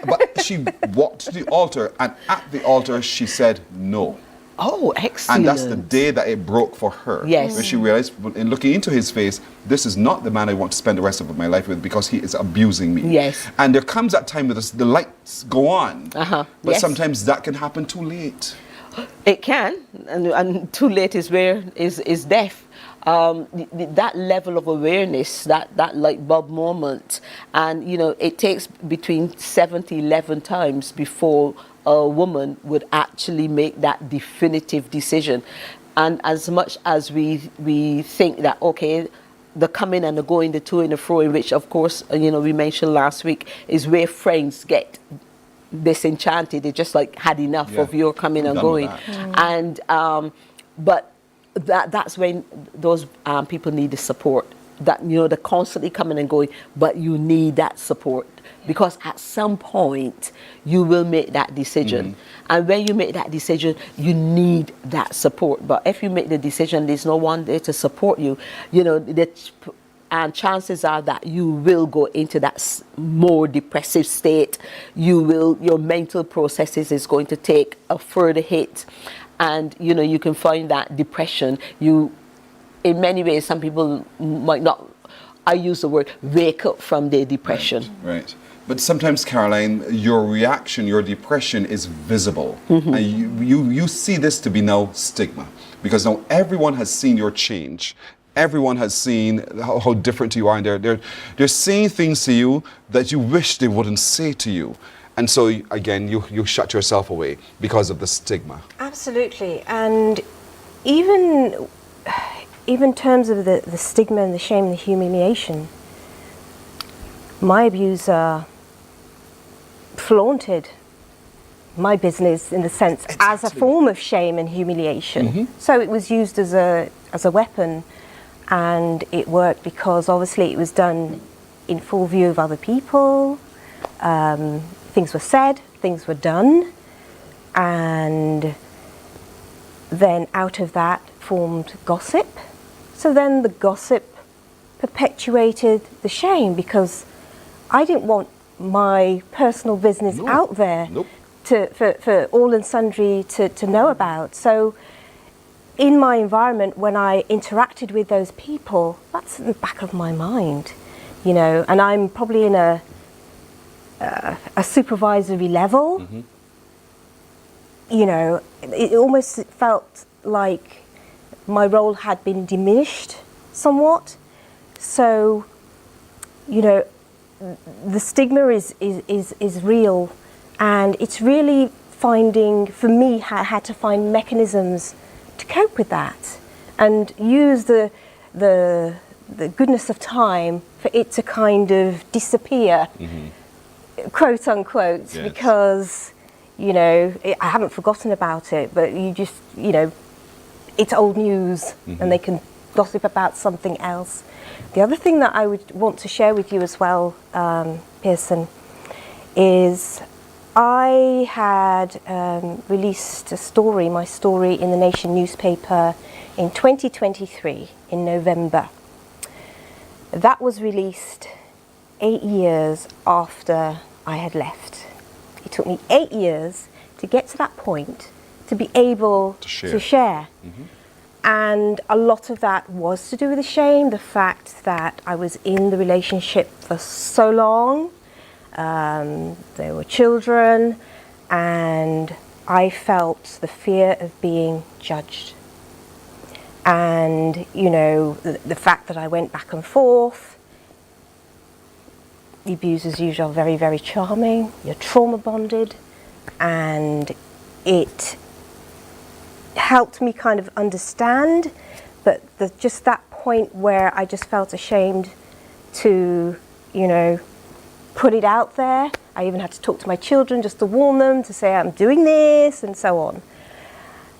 But she walked to the altar, and at the altar she said no. Oh, excellent. And that's the day that it broke for her. Yes. When she realized, in looking into his face, this is not the man I want to spend the rest of my life with because he is abusing me. Yes. And there comes that time where the lights go on. But Yes. sometimes that can happen too late. It can, and too late is where is death. That level of awareness, that light bulb moment, and it takes between 7 to 11 times before a woman would actually make that definitive decision. And as much as we think that, okay, the coming and the going, the to and the fro, in which of course we mentioned last week, is where friends get disenchanted. They just like had enough of your coming and going. And but that's when those people need the support, that they're constantly coming and going, but you need that support, because at some point you will make that decision. And when you make that decision, you need that support. But if you make the decision, there's no one there to support you, and chances are that you will go into that more depressive state. Your mental processes is going to take a further hit. And, you can find that depression. In many ways, some people might not, I use the word, wake up from their depression. Right. But sometimes, Caroline, your reaction, your depression is visible. And you see this to be now stigma. Because now everyone has seen your change. Everyone has seen how different you are, and they're saying things to you that you wish they wouldn't say to you. And so, again, you shut yourself away because of the stigma. Absolutely. And even in terms of the stigma and the shame and the humiliation, my abuser flaunted my business, in the sense, as a form of shame and humiliation. So it was used as a weapon. And it worked because obviously it was done in full view of other people. Things were said, things were done, and then out of that formed gossip. So then the gossip perpetuated the shame, because I didn't want my personal business out there for all and sundry to know about. So in my environment, when I interacted with those people, that's in the back of my mind, and I'm probably in a supervisory level. It almost felt like my role had been diminished somewhat. So, the stigma is real, and it's really finding, for me, I had to find mechanisms to cope with that, and use the goodness of time for it to kind of disappear, quote unquote, because I haven't forgotten about it, but you just it's old news, and they can gossip about something else. The other thing that I would want to share with you as well, Pearson, is I had released my story in the Nation newspaper in 2023, in November. That was released 8 years after I had left. It took me 8 years to get to that point, to be able to share. And a lot of that was to do with the shame, the fact that I was in the relationship for so long. There were children, and I felt the fear of being judged. And, the fact that I went back and forth. The abusers usually are very, very charming. You're trauma bonded, and it helped me kind of understand, but just that point where I just felt ashamed to, put it out there, I even had to talk to my children just to warn them, to say I'm doing this and so on.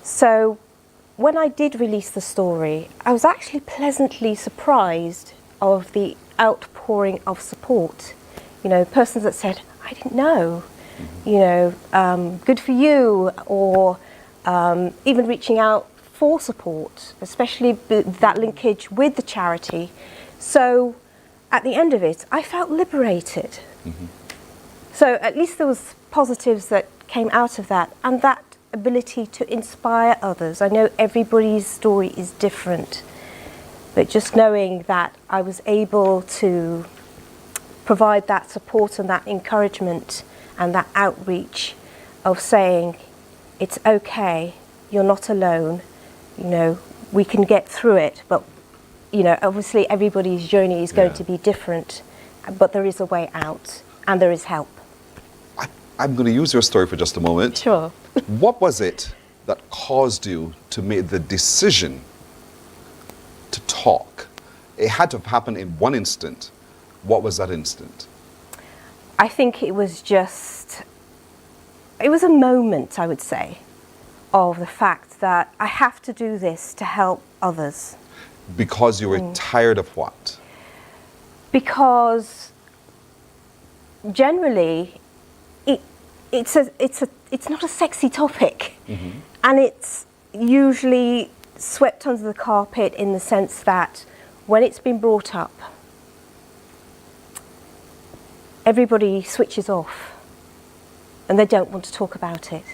So when I did release the story, I was actually pleasantly surprised of the outpouring of support. You know, persons that said, I didn't know, you know, good for you, or even reaching out for support, especially that linkage with the charity. So at the end of it, I felt liberated. So at least there was positives that came out of that, and that ability to inspire others. I know everybody's story is different, but just knowing that I was able to provide that support and that encouragement and that outreach of saying, it's okay, you're not alone, you know, we can get through it, but you know, obviously everybody's journey is going to be different, but there is a way out and there is help. I'm going to use your story for just a moment. Sure. What was it that caused you to make the decision to talk? It had to have happened in one instant. What was that instant? I think it was a moment, I would say, of the fact that I have to do this to help others. Because you were tired of what? Because generally, it's not a sexy topic, and it's usually swept under the carpet in the sense that when it's been brought up, everybody switches off and they don't want to talk about it.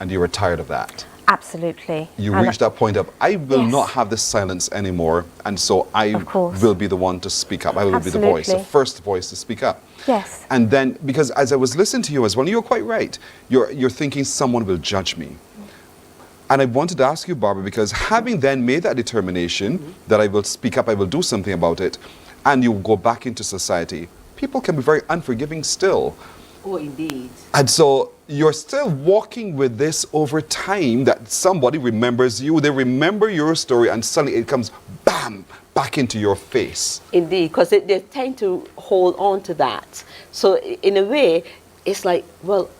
And you were tired of that? Absolutely. You reached that point of, I will not have this silence anymore, and so I will be the one to speak up. I will be the voice, the first voice to speak up. Yes. And then, because as I was listening to you as well, you're quite right. You're thinking someone will judge me. And I wanted to ask you, Barbara, because having then made that determination that I will speak up, I will do something about it, and you go back into society, people can be very unforgiving still. Oh, indeed. And so you're still walking with this over time, that somebody remembers you, they remember your story, and suddenly it comes, bam, back into your face. Indeed, because they tend to hold on to that. So in a way, it's like, well,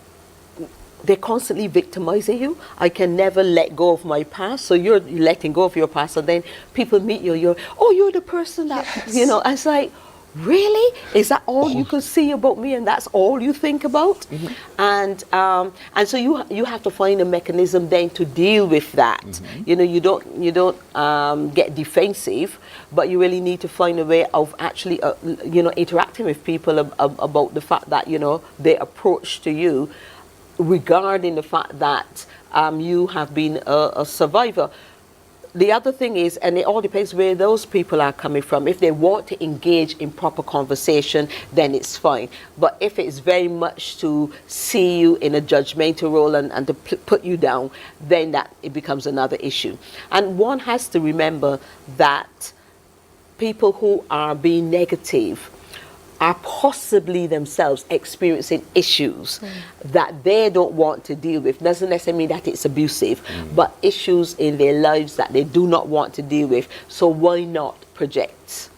they're constantly victimizing you. I can never let go of my past. So you're letting go of your past, and then people meet you, you're the person that, you know, it's like, really? Is that all you could see about me, and that's all you think about? And so you have to find a mechanism then to deal with that. You know, you don't get defensive, but you really need to find a way of actually you know, interacting with people about the fact that, you know, their approach to you regarding the fact that you have been a survivor. The other thing is, and it all depends where those people are coming from. If they want to engage in proper conversation, then it's fine. But if it's very much to see you in a judgmental role and to put you down, then that it becomes another issue. And one has to remember that people who are being negative are possibly themselves experiencing issues that they don't want to deal with. Doesn't necessarily mean that it's abusive, but issues in their lives that they do not want to deal with. So why not project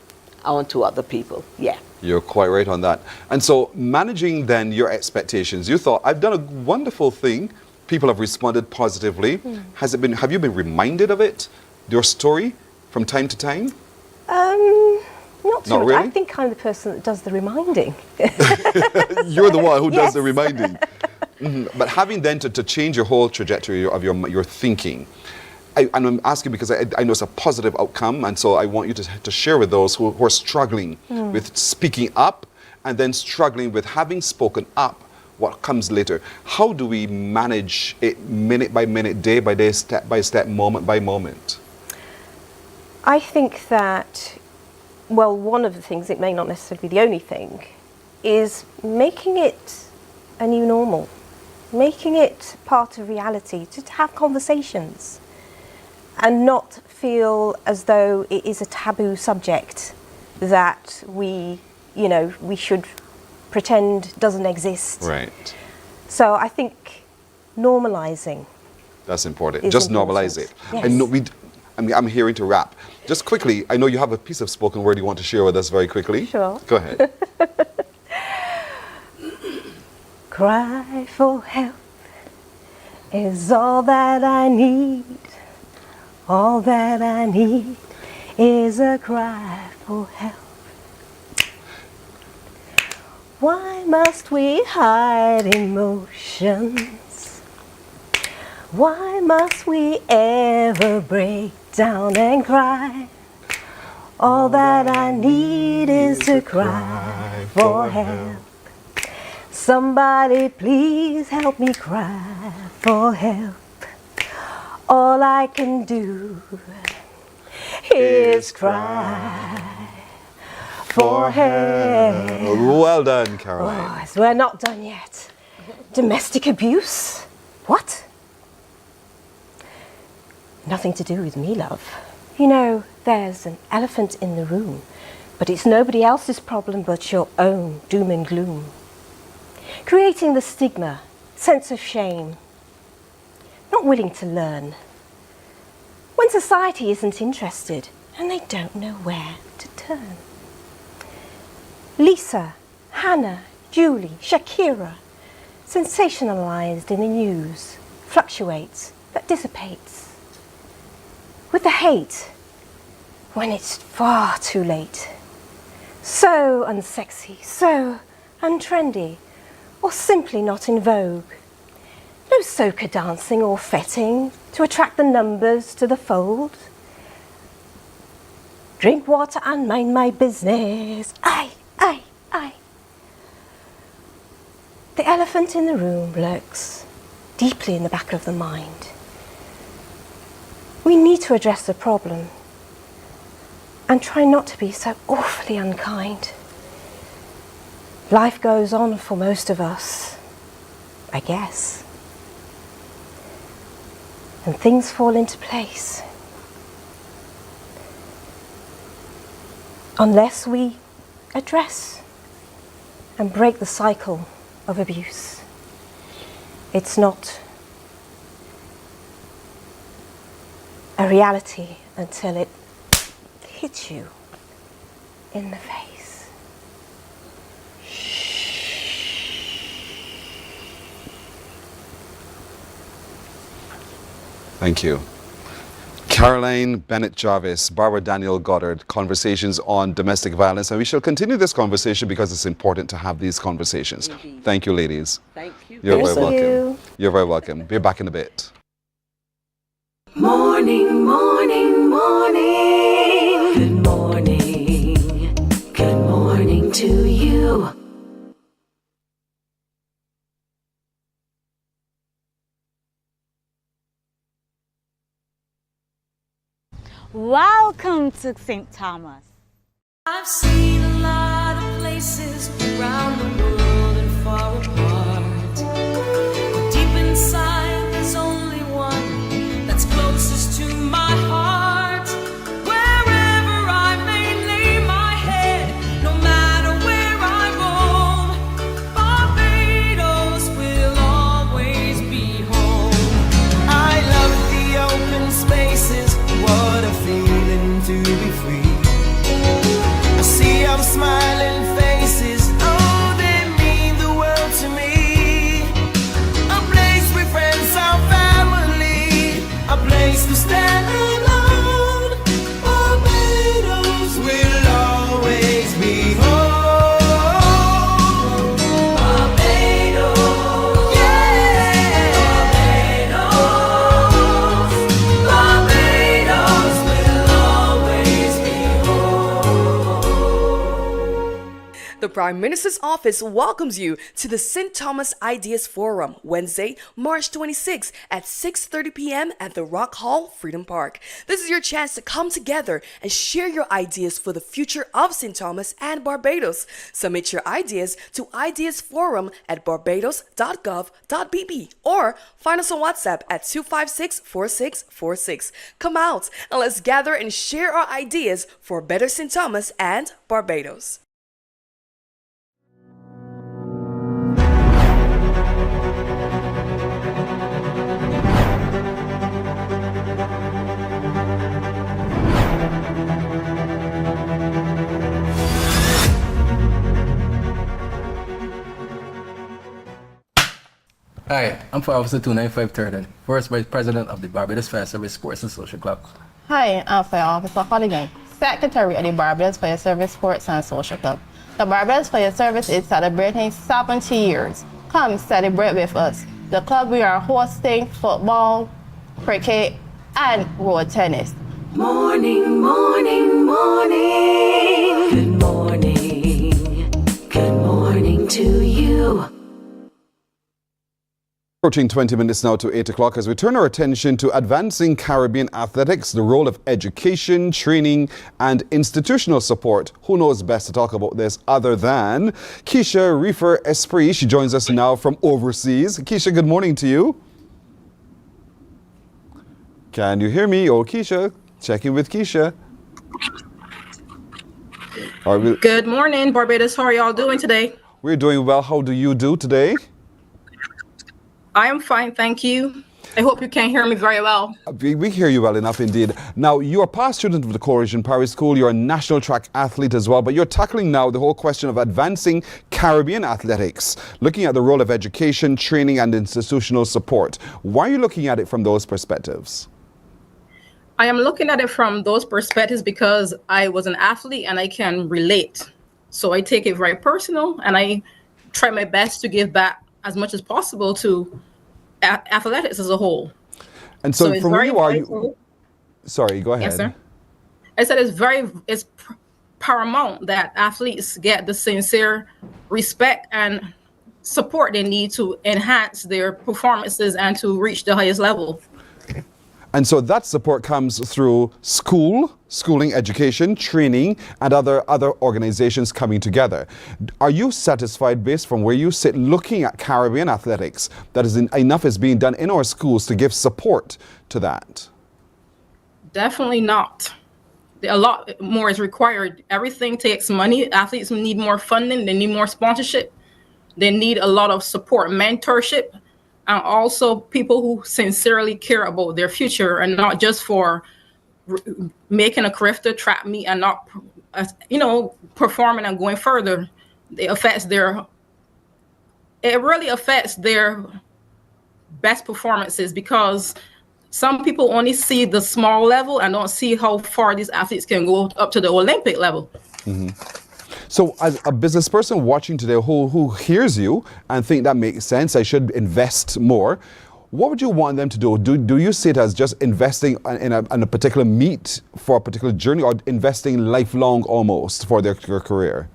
onto other people? Yeah. You're quite right on that. And so managing then your expectations, you thought, I've done a wonderful thing. People have responded positively. Have you been reminded of it, your story, from time to time? Not too much. Really? I think I'm the person that does the reminding. You're the one who does the reminding. But having then to change your whole trajectory of your thinking, and I'm asking because I know it's a positive outcome, and so I want you to share with those who are struggling with speaking up, and then struggling with having spoken up, what comes later. How do we manage it minute by minute, day by day, step by step, moment by moment? I think that, well, one of the things, it may not necessarily be the only thing, is making it a new normal, making it part of reality, to have conversations and not feel as though it is a taboo subject that we should pretend doesn't exist. Right. So I think normalizing. That's important. Just normalize it. Yes. I know I'm hearing to wrap. Just quickly, I know you have a piece of spoken word you want to share with us very quickly. Sure. Go ahead. cry for help is all that I need. All that I need is a cry for help. Why must we hide emotions? Why must we ever break down and cry? All that I need is to cry for help. Somebody please help me cry for help. All I can do is cry for help. Well done, Caroline. Oh, so we're not done yet. Domestic abuse? What? Nothing to do with me, love. You know, there's an elephant in the room, but it's nobody else's problem but your own doom and gloom. Creating the stigma, sense of shame, not willing to learn. When society isn't interested and they don't know where to turn. Lisa, Hannah, Julie, Shakira, sensationalized in the news, fluctuates, but dissipates. With the hate, when it's far too late. So unsexy, so untrendy, or simply not in vogue. No soca dancing or fetting to attract the numbers to the fold. Drink water and mind my business. Aye. The elephant in the room lurks deeply in the back of the mind. We need to address the problem and try not to be so awfully unkind. Life goes on for most of us, I guess. And things fall into place. Unless we address and break the cycle of abuse. It's not a reality until it hits you in the face. Thank you. Caroline Bennett Jarvis, Barbara Daniel Goddard, conversations on domestic violence. And we shall continue this conversation because it's important to have these conversations. Indeed. Thank you, ladies. Thank you. You're Thank very you. welcome. You're very welcome. We're back in a bit. Morning, morning, morning. Good morning. Good morning to you. Welcome to St. Thomas. I've seen a lot of places around the world and far apart. But deep inside, there's only one that's closest to my heart. Wherever I may lay my head, no matter where I roam, Barbados will always be home. I love the open spaces. What a feeling to be free. A sea of smiling faces, oh, they mean the world to me. A place with friends, our family, a place to stand alone. Barbados will always be home. Barbados, yeah. Barbados will always be home. The Prime Minister's office welcomes you to the St. Thomas Ideas Forum, Wednesday, March 26 at 6:30 p.m. at the Rock Hall, Freedom Park. This is your chance to come together and share your ideas for the future of St. Thomas and Barbados. Submit your ideas to ideasforum@barbados.gov.bb or find us on WhatsApp at 256-4646. Come out and let's gather and share our ideas for a better St. Thomas and Barbados. Hi, I'm Fire Officer 295 Turden, First Vice President of the Barbados Fire Service Sports and Social Club. Hi, I'm Fire Officer Colligan, Secretary of the Barbados Fire Service Sports and Social Club. The Barbados Fire Service is celebrating 70 years. Come celebrate with us. The club, we are hosting football, cricket, and road tennis. Morning, morning, morning. Good morning. Good morning to you. Approaching 20 minutes now to 8 o'clock as we turn our attention to advancing Caribbean athletics, the role of education, training, and institutional support. Who knows best to talk about this other than Keisha Reefer Esprit? She joins us now from overseas. Keisha, good morning to you. Can you hear me? Oh, Keisha. Checking with Keisha. Good morning, Barbados. How are y'all doing today? We're doing well. How do you do today? I am fine, thank you. I hope you can hear me very well. We hear you well enough indeed. Now, you're a past student of the Coalition Parish School. You're a national track athlete as well, but you're tackling now the whole question of advancing Caribbean athletics, looking at the role of education, training, and institutional support. Why are you looking at it from those perspectives? I am looking at it from those perspectives because I was an athlete and I can relate. So I take it very personal and I try my best to give back as much as possible to athletics as a whole. And so from where you are, sorry, go ahead. Yes, sir. I said it's paramount that athletes get the sincere respect and support they need to enhance their performances and to reach the highest level. And so that support comes through schooling, education, training, and other organizations coming together. Are you satisfied based from where you sit looking at Caribbean athletics that enough is being done in our schools to give support to that? Definitely not. A lot more is required. Everything takes money. Athletes need more funding. They need more sponsorship. They need a lot of support, mentorship, and also people who sincerely care about their future and not just for making a CARIFTA track meet and not, performing and going further. It really affects their best performances because some people only see the small level and don't see how far these athletes can go up to the Olympic level. Mm-hmm. So as a business person watching today who hears you and think that makes sense, I should invest more, what would you want them to do? Do you see it as just investing in a particular meet for a particular journey or investing lifelong almost for their career?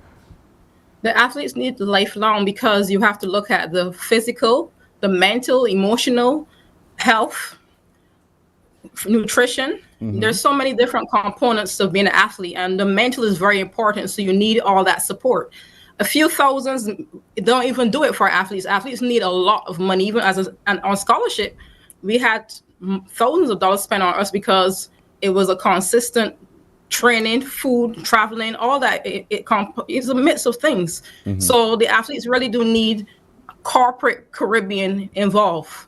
The athletes need lifelong because you have to look at the physical, the mental, emotional, health, nutrition. Mm-hmm. There's so many different components of being an athlete, and the mental is very important. So you need all that support. A few thousands don't even do it for athletes. Athletes need a lot of money, even and on scholarship. We had thousands of dollars spent on us because it was a consistent training, food, traveling, all that. It's a mix of things. Mm-hmm. So the athletes really do need corporate Caribbean involved.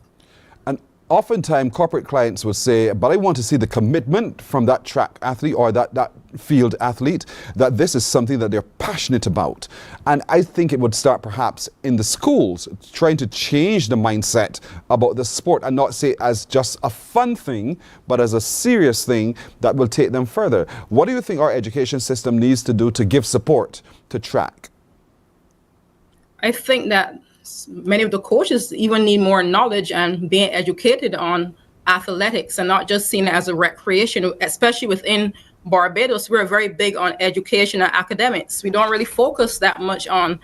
Oftentimes, corporate clients will say, but I want to see the commitment from that track athlete or that field athlete, that this is something that they're passionate about. And I think it would start perhaps in the schools, trying to change the mindset about the sport and not see it as just a fun thing, but as a serious thing that will take them further. What do you think our education system needs to do to give support to track? I think that many of the coaches even need more knowledge and being educated on athletics and not just seen it as a recreation, especially within Barbados. We're very big on education and academics. We don't really focus that much on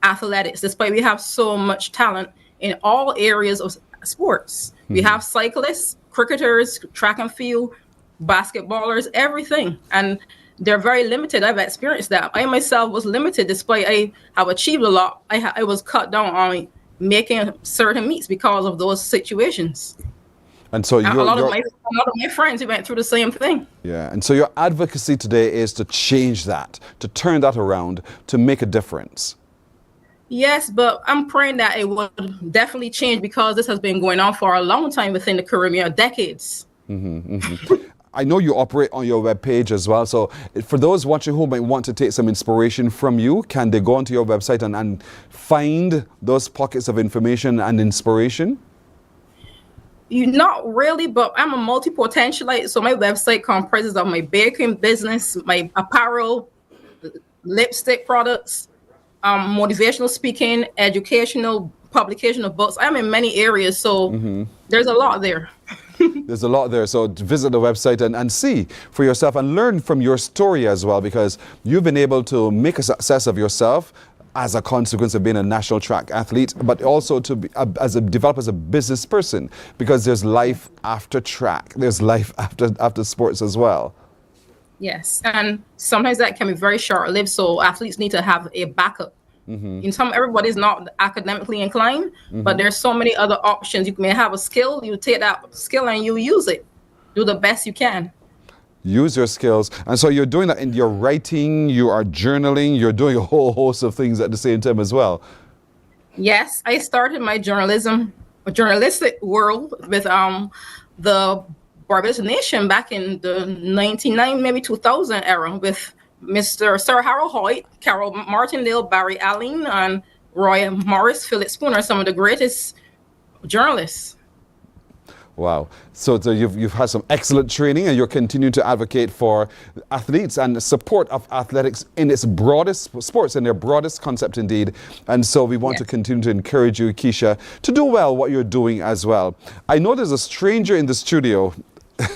athletics, despite we have so much talent in all areas of sports. Mm-hmm. We have cyclists, cricketers, track and field, basketballers, everything. And they're very limited. I've experienced that. I myself was limited despite I have achieved a lot. I was cut down on making certain meets because of those situations. And so a lot of my friends who went through the same thing. Yeah, and so your advocacy today is to change that, to turn that around, to make a difference. Yes, but I'm praying that it will definitely change because this has been going on for a long time within the Caribbean, decades. Mm-hmm, mm-hmm. I know you operate on your webpage as well. So for those watching who might want to take some inspiration from you, can they go onto your website and find those pockets of information and inspiration? You not really, but I'm a multi-potentialite. So my website comprises of my baking business, my apparel, lipstick products, motivational speaking, educational publication of books. I'm in many areas, so there's a lot there. There's a lot there. So visit the website and see for yourself and learn from your story as well, because you've been able to make a success of yourself as a consequence of being a national track athlete, but also to be develop as a business person, because there's life after track. There's life after sports as well. Yes, and sometimes that can be very short-lived, so athletes need to have a backup. Everybody's not academically inclined, but there's so many other options. You may have a skill, you take that skill and you use it. Do the best you can. Use your skills. And so you're doing that in your writing, you are journaling, you're doing a whole host of things at the same time as well. Yes, I started my journalistic world with the Barbados Nation back in the 99, maybe 2000 era with Mr. Sir Harold Hoyt, Carol Martindale, Barry Allen, and Roy Morris, Philip Spooner, some of the greatest journalists. Wow. So you've had some excellent training, and you're continuing to advocate for athletes and the support of athletics in its broadest sports, in their broadest concept indeed. And so we want to continue to encourage you, Keisha, to do well what you're doing as well. I know there's a stranger in the studio.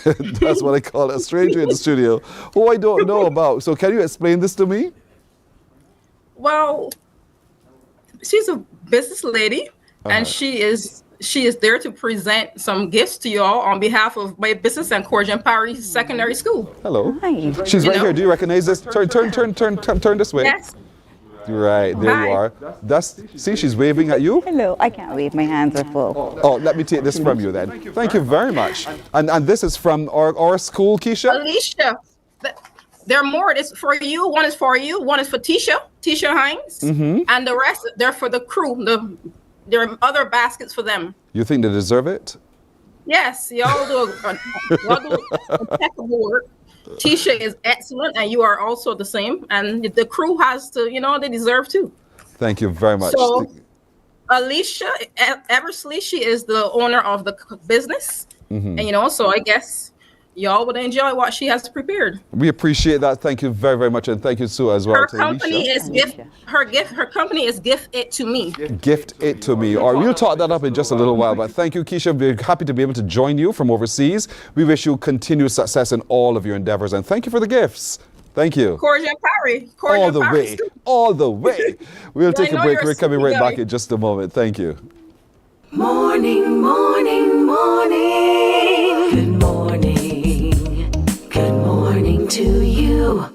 That's what I call it, a stranger in the studio, who I don't know about. So can you explain this to me? Well, she's a business lady, and she is there to present some gifts to you all on behalf of my business and Parish Secondary School. Hello. Hi. She's right here. Do you recognize this? Turn this way. Yes. Right, there you are. See, she's waving at you. Hello, I can't wave, my hands are full. Oh, let me take this from you then. Thank you very much. And this is from our school, Keisha? Alicia, there are more. It's for you. One is for you. One is for Tisha Hines. And the rest, they're for the crew. There are other baskets for them. You think they deserve it? Yes, y'all do impeccable work. Tisha is excellent, and you are also the same. And the crew has to, they deserve to. Thank you very much. So, Alicia Eversley, she is the owner of the business. And, so I guess y'all would enjoy what she has prepared. We appreciate that. Thank you very, very much. And thank you, Sue, as well. Her company is her company is Gift It To Me. Gift It To Me. Or we'll talk that up in just a little while. But thank you, Keisha. We're happy to be able to join you from overseas. We wish you continued success in all of your endeavors. And thank you for the gifts. Thank you. All the way. We'll take a break. We're coming right back in just a moment. Thank you. Morning, morning, morning. Good morning. Good morning to you.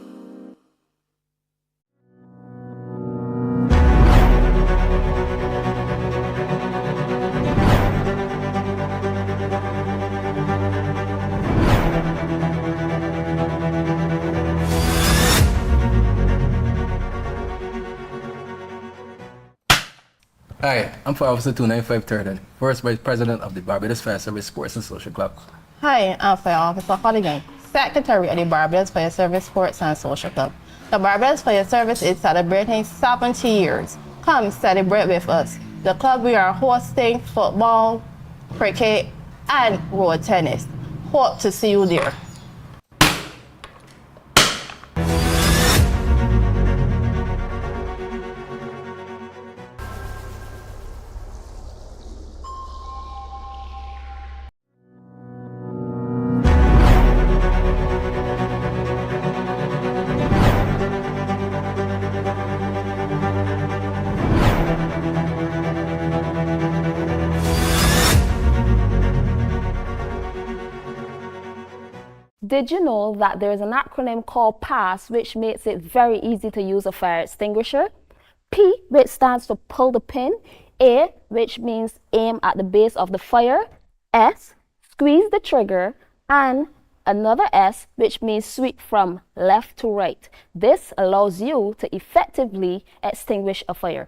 Hi, I'm Fire Officer 295 Turden, First Vice President of the Barbados Fire Service Sports and Social Club. Hi, I'm Fire Officer Colligan, Secretary of the Barbados Fire Service Sports and Social Club. The Barbados Fire Service is celebrating 70 years. Come celebrate with us. The club, we are hosting football, cricket, and road tennis. Hope to see you there. Did you know that there is an acronym called PASS, which makes it very easy to use a fire extinguisher? P, which stands for pull the pin. A, which means aim at the base of the fire. S, squeeze the trigger. And another S, which means sweep from left to right. This allows you to effectively extinguish a fire.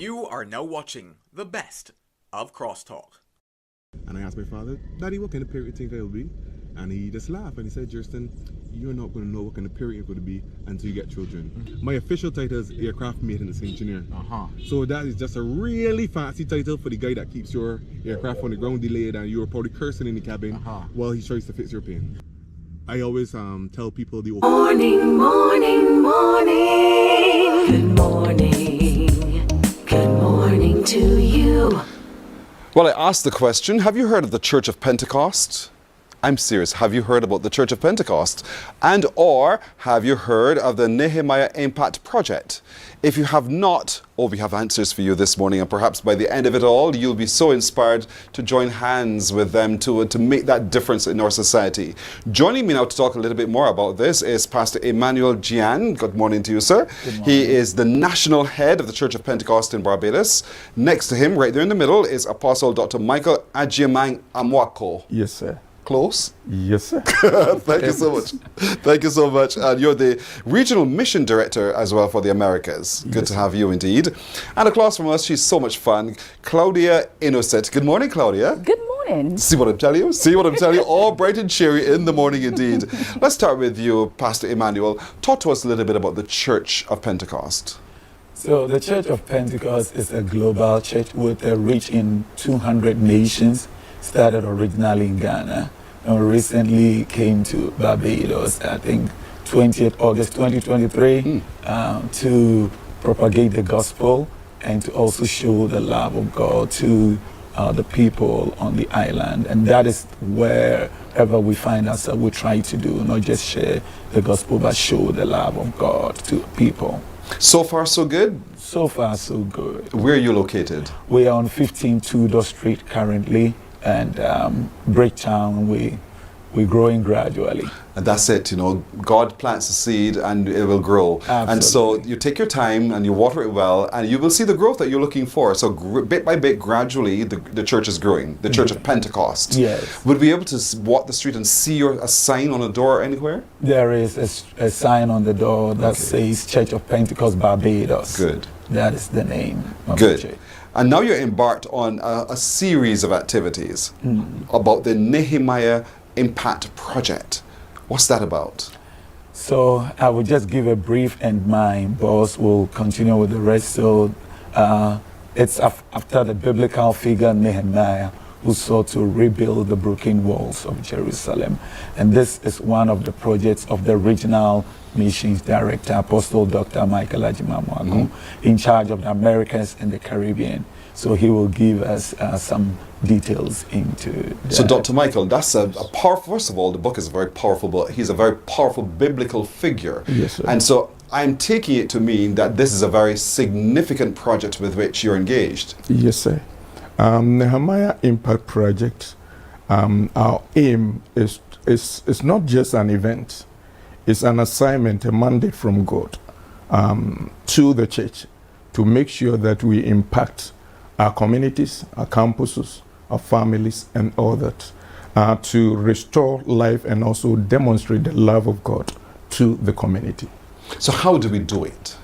You are now watching the best of Crosstalk. And I asked my father, Daddy, what kind of parent do you think I'll be? And he just laughed and he said, Justin, you're not going to know what kind of parent you're going to be until you get children. My official title is aircraft maintenance engineer. So that is just a really fancy title for the guy that keeps your aircraft on the ground delayed and you're probably cursing in the cabin while he tries to fix your plane. I always tell people the Morning, morning, morning. Good morning. Good morning to you. Well, I asked the question, have you heard of the Church of Pentecost? I'm serious, have you heard about the Church of Pentecost? And or have you heard of the Nehemiah Impact Project? If you have not, we have answers for you this morning, and perhaps by the end of it all, you'll be so inspired to join hands with them to make that difference in our society. Joining me now to talk a little bit more about this is Pastor Emmanuel Gian. Good morning to you, sir. Good morning. He is the national head of the Church of Pentecost in Barbados. Next to him, right there in the middle, is Apostle Dr. Michael Ajiamang Amwako. Yes, sir. Close? Yes, sir. Thank you so much. Thank you so much. And you're the Regional Mission Director as well for the Americas. Good to have you indeed. And across from us, she's so much fun, Claudia Innocent. Good morning, Claudia. Good morning. See what I'm telling you? See what I'm telling you? All bright and cheery in the morning indeed. Let's start with you, Pastor Emmanuel. Talk to us a little bit about the Church of Pentecost. So the Church of Pentecost is a global church with a reach in 200 nations. Started originally in Ghana and recently came to Barbados, I think 20th August 2023, to propagate the gospel and to also show the love of God to the people on the island. And that is wherever we find ourselves, we try to do, not just share the gospel, but show the love of God to people. So far, so good? So far, so good. Where are you located? We are on 15 Tudor Street currently. And Breaktown, we're growing gradually. And that's it, you know, God plants a seed and it will grow. Absolutely. And so you take your time and you water it well and you will see the growth that you're looking for. So bit by bit, gradually, the church is growing, the Church of Pentecost. Yes. Would we be able to walk the street and see a sign on a door anywhere? There is a sign on the door that says Church of Pentecost Barbados. Good. That is the name of Good. the church. And now you're embarked on a series of activities about the Nehemiah Impact Project. What's that about? So I will just give a brief and my boss will continue with the rest. So it's after the biblical figure Nehemiah who sought to rebuild the broken walls of Jerusalem. And this is one of the projects of the Regional Missions Director, Apostle Dr. Michael Ajiamang, in charge of the Americas and the Caribbean. So he will give us some details into that. So Dr. Michael, that's a powerful, first of all, the book is a very powerful book. He's a very powerful biblical figure. Yes, sir. And so I'm taking it to mean that this is a very significant project with which you're engaged. Yes, sir. Nehemiah Impact Project, our aim is not just an event. It's an assignment, a mandate from God to the church to make sure that we impact our communities, our campuses, our families, and all that, to restore life and also demonstrate the love of God to the community. So how do we do it?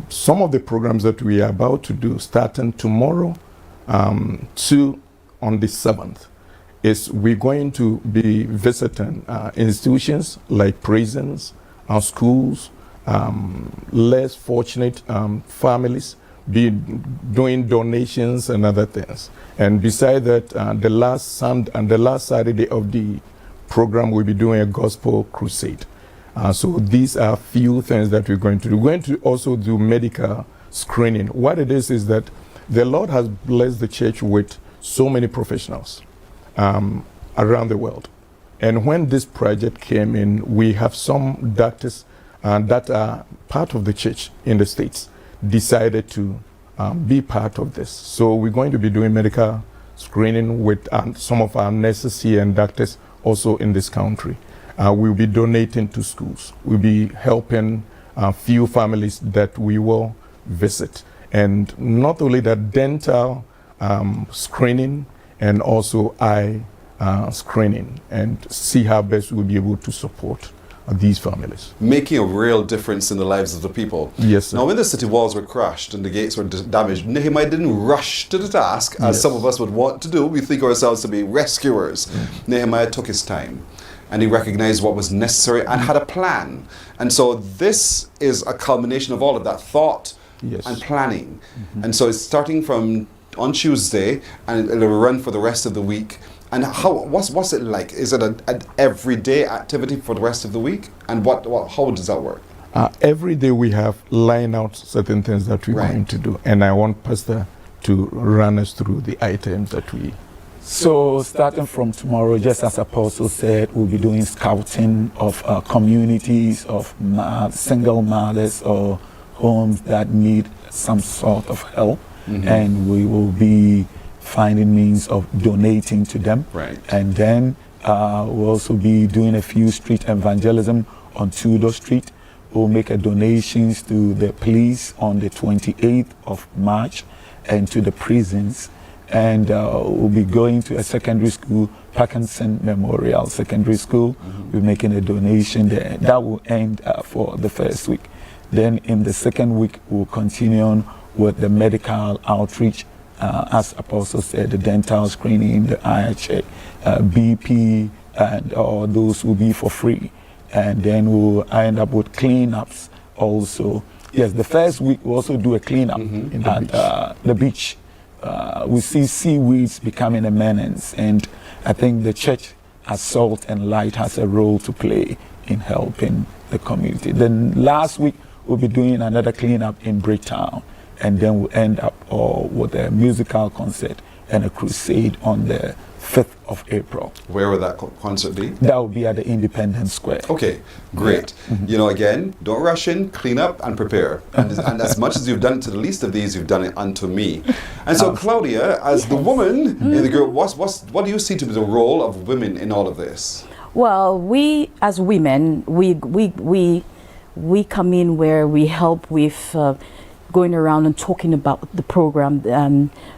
Some of the programs that we are about to do, starting tomorrow on the 7th, is we're going to be visiting institutions like prisons, our schools, less fortunate families, be doing donations and other things. And beside that, the last Saturday of the program, we'll be doing a gospel crusade. So these are few things that we're going to do. We're going to also do medical screening. What it is that the Lord has blessed the church with so many professionals around the world. And when this project came in, we have some doctors that are part of the church in the States decided to be part of this. So we're going to be doing medical screening with some of our nurses here and doctors also in this country. We'll be donating to schools. We'll be helping a few families that we will visit. And not only that, dental screening and also eye screening, and see how best we'll be able to support these families. Making a real difference in the lives of the people. Yes, sir. Now, when the city walls were crushed and the gates were damaged, Nehemiah didn't rush to the task, as some of us would want to do. We think ourselves to be rescuers. Nehemiah took his time, and he recognized what was necessary and had a plan. And so this is a culmination of all of that thought and planning. And so it's starting from on Tuesday, and it'll run for the rest of the week. And what's it like? Is it an everyday activity for the rest of the week? And how does that work? Every day we have lined out certain things that we're going to do. And I want Pastor to run us through the items that we... So starting from tomorrow, just as Apostle said, we'll be doing scouting of communities of single mothers or homes that need some sort of help. And we will be finding means of donating to them. And then we'll also be doing a few street evangelism on Tudor Street. We'll make a donations to the police on the 28th of March and to the prisons. And we'll be going to a secondary school, Parkinson Memorial Secondary School. We're making a donation there. That will end for the first week. Then in the second week, we'll continue on with the medical outreach. As Apostle said, the dental screening, the eye check, BP, and all those will be for free. And then we'll end up with cleanups also. Yes, the first week we'll also do a cleanup at the beach. We see seaweeds becoming a menace, and I think the church as Salt and Light has a role to play in helping the community. Then last week we'll be doing another cleanup in Bridgetown. And then we'll end up with a musical concert and a crusade on the 5th of April. Where will that concert be? That will be at the Independence Square. Okay, great. You know, again, don't rush in, clean up and prepare. And as much as you've done it to the least of these, you've done it unto me. And so Claudia, as the woman in the group, what do you see to be the role of women in all of this? Well, we as women, we come in where we help with going around and talking about the program.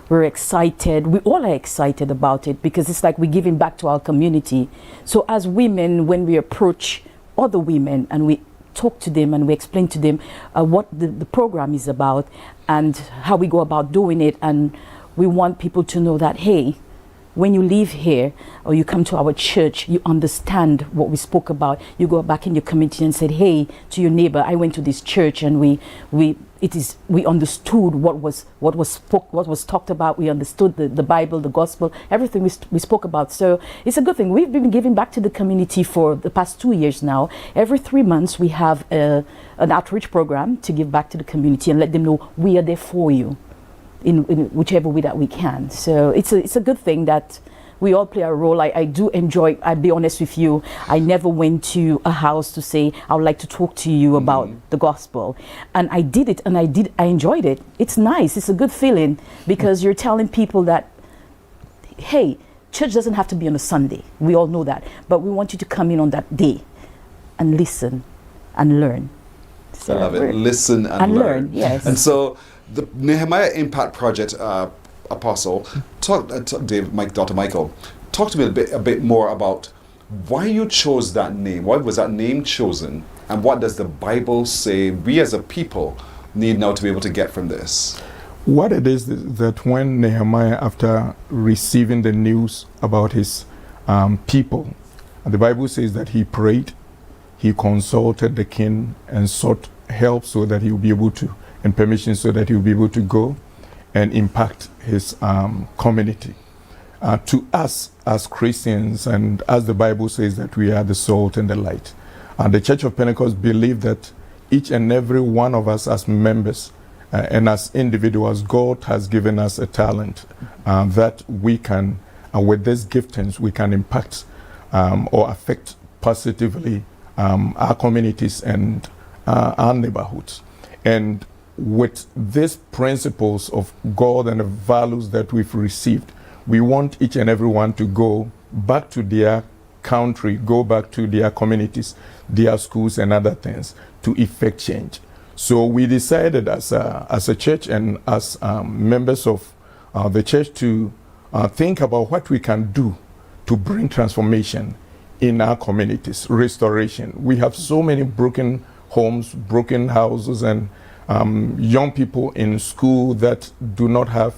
We're excited. We all are excited about it because it's like we're giving back to our community. So as women, when we approach other women and we talk to them and we explain to them what the program is about and how we go about doing it, and we want people to know that, hey, when you leave here or you come to our church, you understand what we spoke about. You go back in your community and said, hey, to your neighbor, I went to this church and we understood what was talked about. We understood the Bible, the gospel, everything we spoke about. So it's a good thing. We've been giving back to the community for the past 2 years now. Every 3 months we have an outreach program to give back to the community and let them know we are there for you in whichever way that we can. So it's a good thing that we all play a role. I do enjoy, I'll be honest with you, I never went to a house to say, I would like to talk to you about the gospel. And I did it, and I enjoyed it. It's nice, it's a good feeling, because you're telling people that, hey, church doesn't have to be on a Sunday. We all know that. But we want you to come in on that day and listen and learn. So I love it. Listen and learn. Yes. And so the Nehemiah Impact Project, Apostle, Dr. Michael, talk to me a bit more about why you chose that name. Why was that name chosen? And what does the Bible say we as a people need now to be able to get from this? What it is that when Nehemiah, after receiving the news about his people, the Bible says that he prayed, he consulted the king and sought help so that he would be able to, and permission so that he would be able to go and impact his community. To us as Christians, and as the Bible says that we are the salt and the light, the Church of Pentecost believe that each and every one of us as members and as individuals, God has given us a talent that we can, with these giftings, we can impact or affect positively our communities and our neighborhoods. And with these principles of God and the values that we've received, we want each and every one to go back to their country, go back to their communities, their schools and other things to effect change. So we decided as a church and as members of the church to think about what we can do to bring transformation in our communities, restoration. We have so many broken homes, broken houses, and young people in school that do not have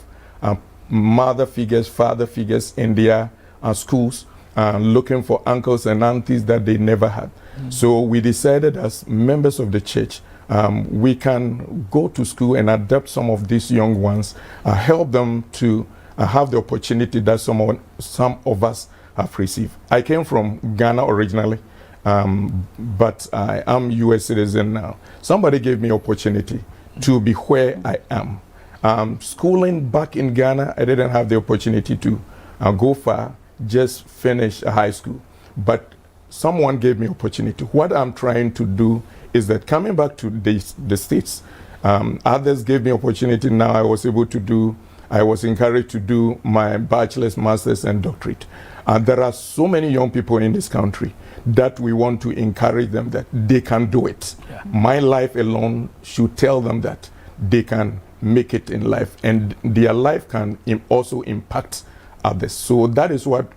mother figures, father figures in their schools, looking for uncles and aunties that they never had. So we decided as members of the church, we can go to school and adopt some of these young ones, help them to have the opportunity that some of us have received. I came from Ghana originally, but I am U.S. citizen now. Somebody gave me opportunity to be where I am. Schooling back in Ghana, I didn't have the opportunity to go far, just finish high school. But someone gave me opportunity. What I'm trying to do is that coming back to the States, others gave me opportunity. Now I was encouraged to do my bachelor's, master's, and doctorate. There are so many young people in this country that we want to encourage them that they can do it. Yeah. My life alone should tell them that they can make it in life, and their life can also impact others. So that is what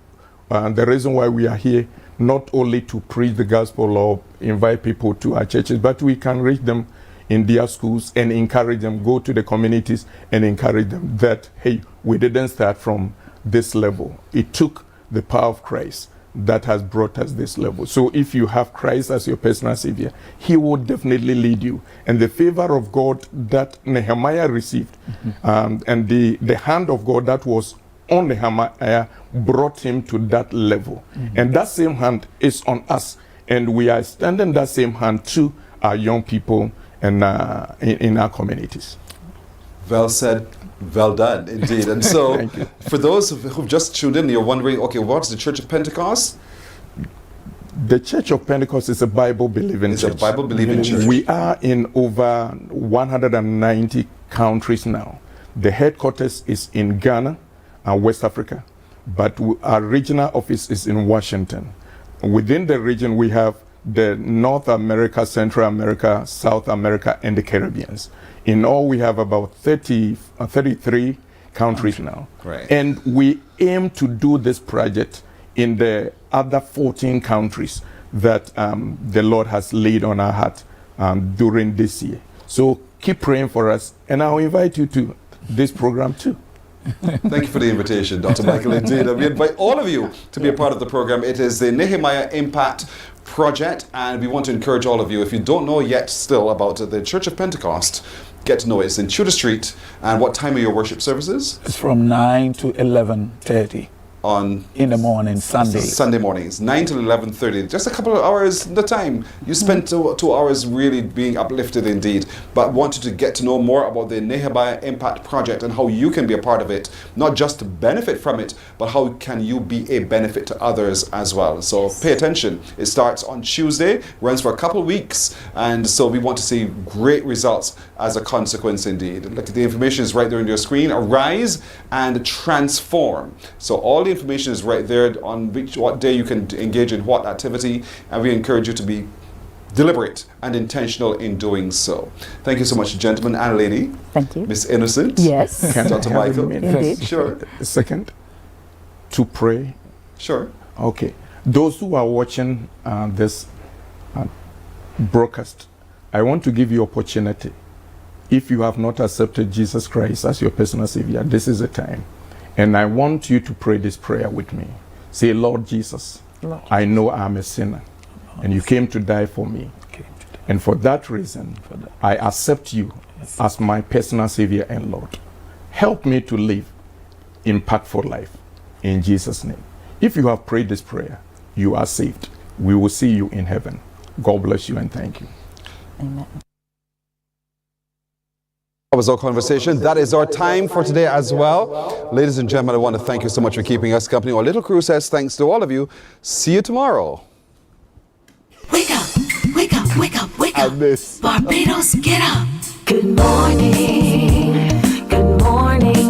the reason why we are here, not only to preach the gospel or invite people to our churches, but we can reach them in their schools and encourage them, go to the communities and encourage them that, hey, we didn't start from this level. It took the power of Christ that has brought us this level. So if you have Christ as your personal savior, he will definitely lead you. And the favor of God that Nehemiah received, and the hand of God that was on Nehemiah brought him to that level. And that same hand is on us. And we are extending that same hand to our young people and in our communities. Well said, well done, indeed. And so, for those who've just tuned in, you're wondering, okay, what's the Church of Pentecost? The Church of Pentecost is a Bible-believing church. It's a Bible-believing church. We are in over 190 countries now. The headquarters is in Ghana, West Africa, but our regional office is in Washington. Within the region, we have the North America, Central America, South America, and the Caribbean. In all, we have about 33 countries now. Right. And we aim to do this project in the other 14 countries that the Lord has laid on our heart during this year. So keep praying for us, and I'll invite you to this program too. Thank you for the invitation, Dr. Michael. Indeed, we invite all of you to be a part of the program. It is the Nehemiah Impact Project, and we want to encourage all of you, if you don't know yet still about the Church of Pentecost, get to know it. It's in Tudor Street. And what time are your worship services? It's from 9 to 11:30. In the morning, Sunday mornings, 9 to 11:30. Just a couple of hours the time. You spent 2 hours really being uplifted indeed, but wanted to get to know more about the Nehemiah Impact Project and how you can be a part of it, not just to benefit from it, but how can you be a benefit to others as well. So pay attention. It starts on Tuesday, runs for a couple of weeks, and so we want to see great results as a consequence indeed. Look, the information is right there on your screen. Arise and transform. So all the information is right there on what day you can engage in what activity, and we encourage you to be deliberate and intentional in doing so. Thank you so much, gentlemen and lady. Thank you. Miss Innocent. Yes. Can Dr. I have Michael. a minute? Sure. A second to pray. Sure. Okay. Those who are watching this broadcast, I want to give you opportunity. If you have not accepted Jesus Christ as your personal savior, this is the time. And I want you to pray this prayer with me. Say, Lord Jesus, I know I'm a sinner, and you came to die for me. And for that reason, I accept you as my personal savior and Lord. Help me to live impactful life in Jesus' name. If you have prayed this prayer, you are saved. We will see you in heaven. God bless you and thank you. Amen. That was our conversation. That is our time for today as well. Ladies and gentlemen, I want to thank you so much for keeping us company. Our little crew says thanks to all of you. See you tomorrow. Wake up, wake up, wake up, wake up. Barbados, get up. Good morning,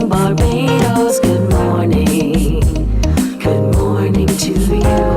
Barbados. Good morning to you.